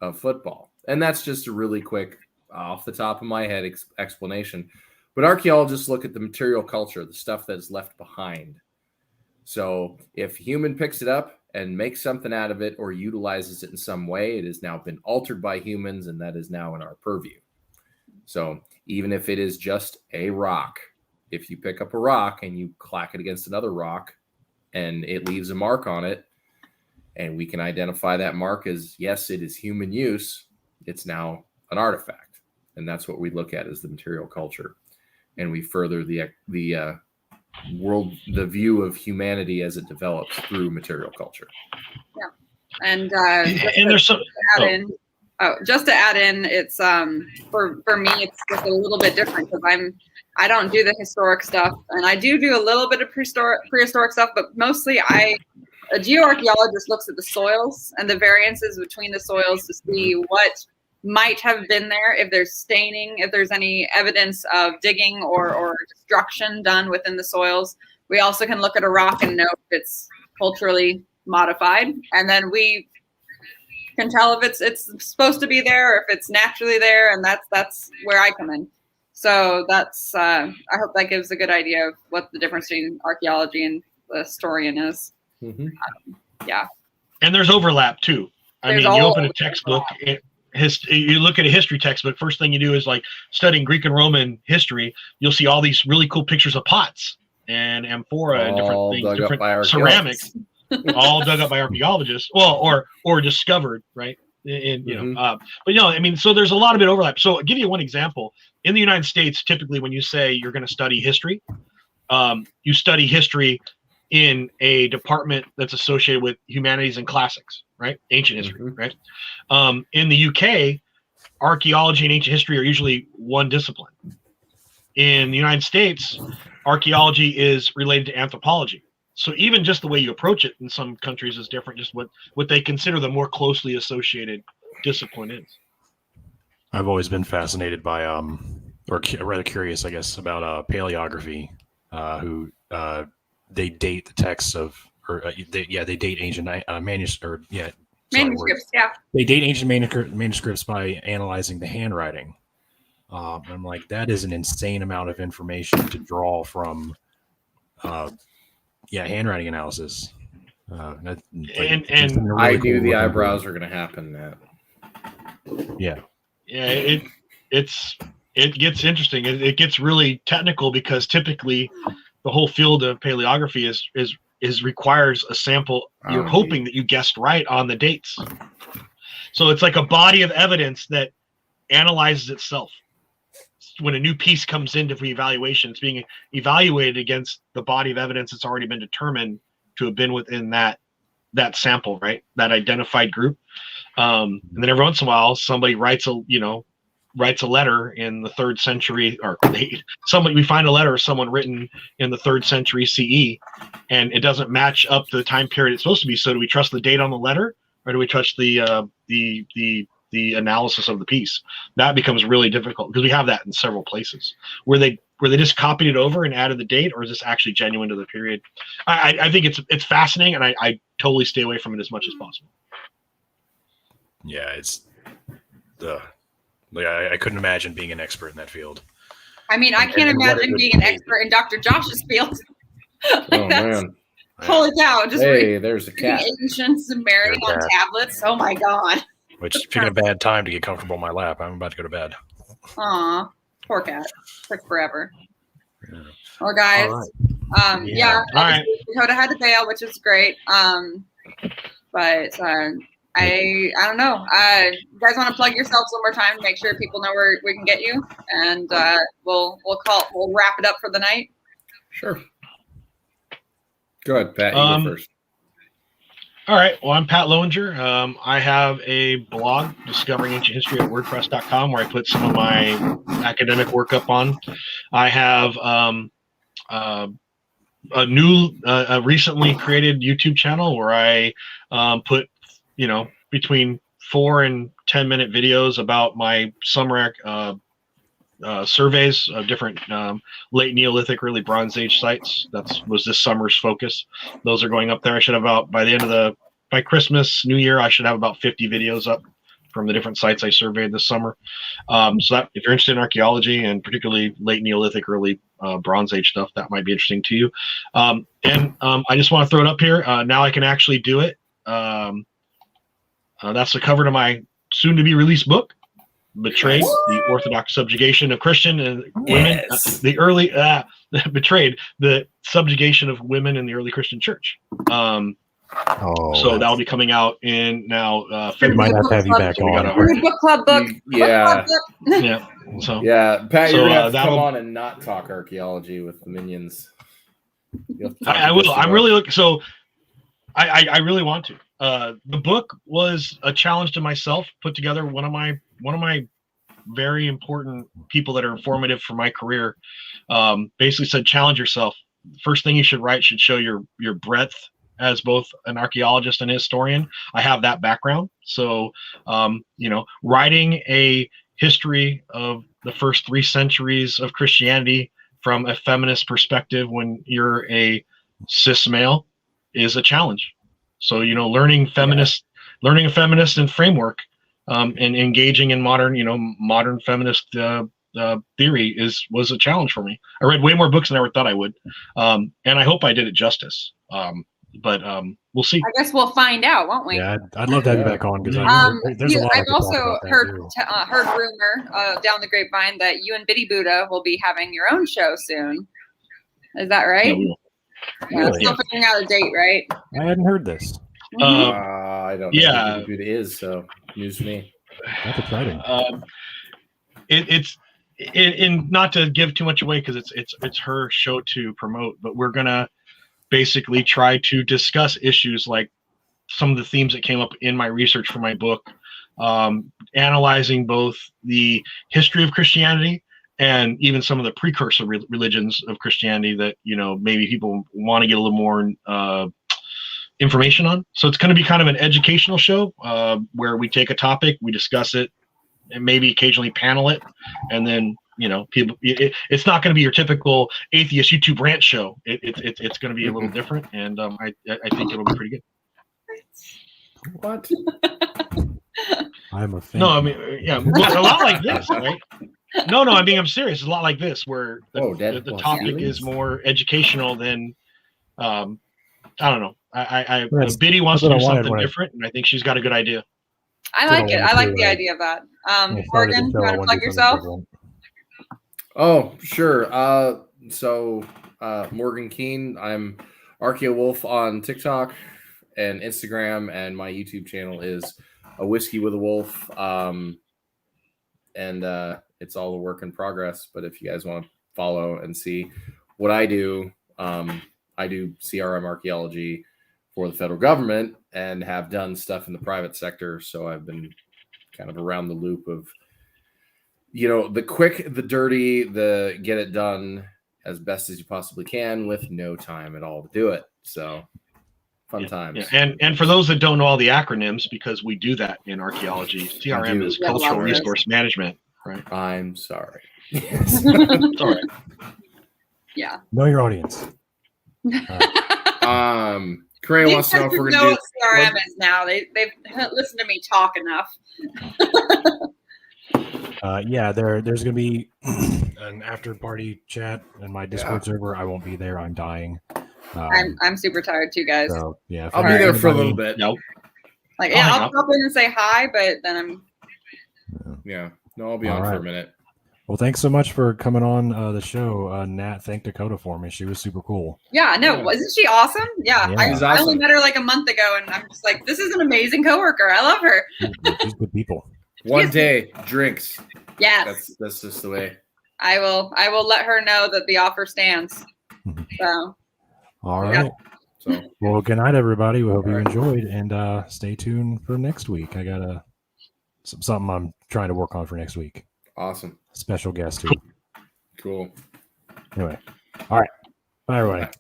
of football. And that's just a really quick, off the top of my head explanation. But archaeologists look at the material culture, the stuff that is left behind. So if a human picks it up and makes something out of it or utilizes it in some way, it has now been altered by humans, and that is now in our purview. So even if it is just a rock, if you pick up a rock and you clack it against another rock and it leaves a mark on it, and we can identify that mark as, yes, it is human use, it's now an artifact. And that's what we look at as the material culture. And we further the view of humanity as it develops through material culture.
Yeah. And
there's some
just to add in, it's for me it's just a little bit different because I don't do the historic stuff, and I do a little bit of prehistoric stuff, but mostly a geoarchaeologist looks at the soils and the variances between the soils to see what might have been there, if there's staining, if there's any evidence of digging or destruction done within the soils. We also can look at a rock and know if it's culturally modified, and then we can tell if it's supposed to be there or if it's naturally there, and that's where I come in. So that's I hope that gives a good idea of what the difference between archaeology and the historian is.
Mm-hmm.
Yeah.
And there's overlap too. You open a textbook, you look at a history textbook, first thing you do is like studying Greek and Roman history. You'll see all these really cool pictures of pots and amphora and different things, different ceramics, all dug up by archaeologists. Well, or discovered, right? So there's a lot of bit overlap. So I'll give you one example. In the United States, typically when you say you're going to study history, you study history in a department that's associated with humanities and classics, right? Ancient history, right? In the UK, archaeology and ancient history are usually one discipline. In the United States, archaeology is related to anthropology. So even just the way you approach it in some countries is different, just what they consider the more closely associated discipline is.
I've always been fascinated by, or rather curious, I guess, about paleography, who they date the texts of, they date ancient manuscripts.
Manuscripts, yeah.
They date ancient manuscripts by analyzing the handwriting. I'm like, that is an insane amount of information to draw from handwriting analysis.
And
I knew the eyebrows were going to happen. That.
Yeah.
Yeah, it gets interesting. It gets really technical because typically the whole field of paleography is requires a sample. You're hoping that you guessed right on the dates. So it's like a body of evidence that analyzes itself. When a new piece comes into evaluation, it's being evaluated against the body of evidence that's already been determined to have been within that sample, right? That identified group. And then every once in a while, somebody writes a letter in the 3rd century, or we find a letter of someone written in the 3rd century CE, and it doesn't match up the time period it's supposed to be. So do we trust the date on the letter, or do we trust the analysis of the piece? That becomes really difficult because we have that in several places where they just copied it over and added the date, or is this actually genuine to the period? I think it's fascinating, and I totally stay away from it as much as possible.
Yeah, it's I couldn't imagine being an expert in that field.
I mean, I can't imagine being an expert in Dr. Josh's field.
Oh man!
Holy cow! Just
there's a cat.
Ancient Sumerian on tablets. Oh my god!
Which, picking a bad time to get comfortable in my lap. I'm about to go to bed.
Aw, poor cat. Took forever.
Yeah.
Well, guys,
All right.
All right.
Dakota had to bail, which is great. But I don't know. You guys want to plug yourselves one more time to make sure people know where we can get you, and we'll wrap it up for the night.
Sure. Go ahead, Pat. You go first.
All right. Well, I'm Pat Lowinger. I have a blog, Discovering Ancient History at WordPress.com, where I put some of my academic work up on. I have a new, recently created YouTube channel where I put, between 4 and 10-minute videos about my summer surveys of different late Neolithic, early Bronze Age sites. Was this summer's focus. Those are going up there. I should have by Christmas, New Year, I should have about 50 videos up from the different sites I surveyed this summer. So that, if you're interested in archaeology and particularly late Neolithic, early Bronze Age stuff, that might be interesting to you. And I just want to throw it up here. Now I can actually do it. That's the cover to my soon-to-be released book, Betrayed: The Orthodox Subjugation of Christian and Women. Betrayed: The Subjugation of Women in the Early Christian Church. So that'll be coming out in now.
We might have to have you back on.
Book club book.
Yeah.
Yeah. So
Pat, you're gonna have to come on and not talk archaeology with the minions.
I will. I'm really looking. So I really want to. The book was a challenge to myself. Put together one of my very important people that are informative for my career. Basically said, challenge yourself. First thing you should write should show your breadth as both an archaeologist and a historian. I have that background. So, writing a history of the first 3 centuries of Christianity from a feminist perspective when you're a cis male is a challenge. So, learning a feminist and framework and engaging in modern feminist theory was a challenge for me. I read way more books than I ever thought I would. And I hope I did it justice. But we'll see.
I guess we'll find out, won't we?
Yeah, I'd love to have you back on because there's a lot.
I've also heard rumor down the grapevine that you and Biddy Buddha will be having your own show soon. Is that right?
Yeah,
Really?
Still figuring out a date, right?
I hadn't heard this.
I don't know
yeah.
who it is, so news to me.
That's exciting.
It's not to give too much away because it's her show to promote, but we're gonna basically try to discuss issues like some of the themes that came up in my research for my book, analyzing both the history of Christianity and even some of the precursor religions of Christianity that maybe people want to get a little more information on. So it's going to be kind of an educational show where we take a topic, we discuss it, and maybe occasionally panel it, and then people. It's not going to be your typical atheist YouTube rant show. It's going to be a little different, and I think it'll be pretty good.
What?
I'm a fan.
No, I mean, yeah, a lot like this, right? No, I mean, I'm serious. It's a lot like this, where the topic is more educational than I don't know.
That's-
Biddy wants
that's
to
what
do
I wanted
something
when I-
different, and I think she's got a good idea.
I
That's what
like
I
it.
wanted
I like
to,
the idea of that.
I started
Morgan,
the
you
show, I
want to
wanted
plug
do something
yourself?
different.
Oh, sure. So Morgan Keene, I'm Archeologist on TikTok and Instagram, and my YouTube channel is A Whiskey with a Wolf. And it's all a work in progress. But if you guys want to follow and see what I do CRM archaeology for the federal government and have done stuff in the private sector. So I've been kind of around the loop of, the quick, the dirty, the get it done as best as you possibly can with no time at all to do it. So fun times.
Yeah. And for those that don't know all the acronyms, because we do that in archaeology, CRM is
Yeah,
Cultural
love
Resource Management, right?
I'm sorry.
It's all right.
Yeah.
Know your audience.
Cray wants to know if we're
know
gonna
what CRM is now. They've listened to me talk enough.
Yeah, there's gonna be an after party chat in my Discord server. I won't be there. I'm dying.
I'm super tired too, guys.
So yeah, if
I'll be
there's
there for a
anybody-
little bit.
Nope.
Like,
I'll
yeah,
hang
I'll
out.
pop in and say hi, but then I'm.
Yeah. No, I'll be
All
on for
right.
a minute.
Well, thanks so much for coming on the show. Nat, thank Dakota for me. She was super cool.
Yeah, no,
Yeah.
wasn't she awesome? Yeah,
Yeah.
I
She's
only
awesome.
met her like a month ago, and I'm just like, this is an amazing coworker. I love her.
She's good people.
One day, drinks.
Yes,
That's just the way.
I will let her know that the offer stands. So
All
Yeah.
right.
So
Well, good night, everybody. We hope you
All right.
enjoyed, and stay tuned for next week. I got something I'm trying to work on for next week.
awesome.
Special guest too.
Cool.
Anyway, all right. Bye, everybody.
bye.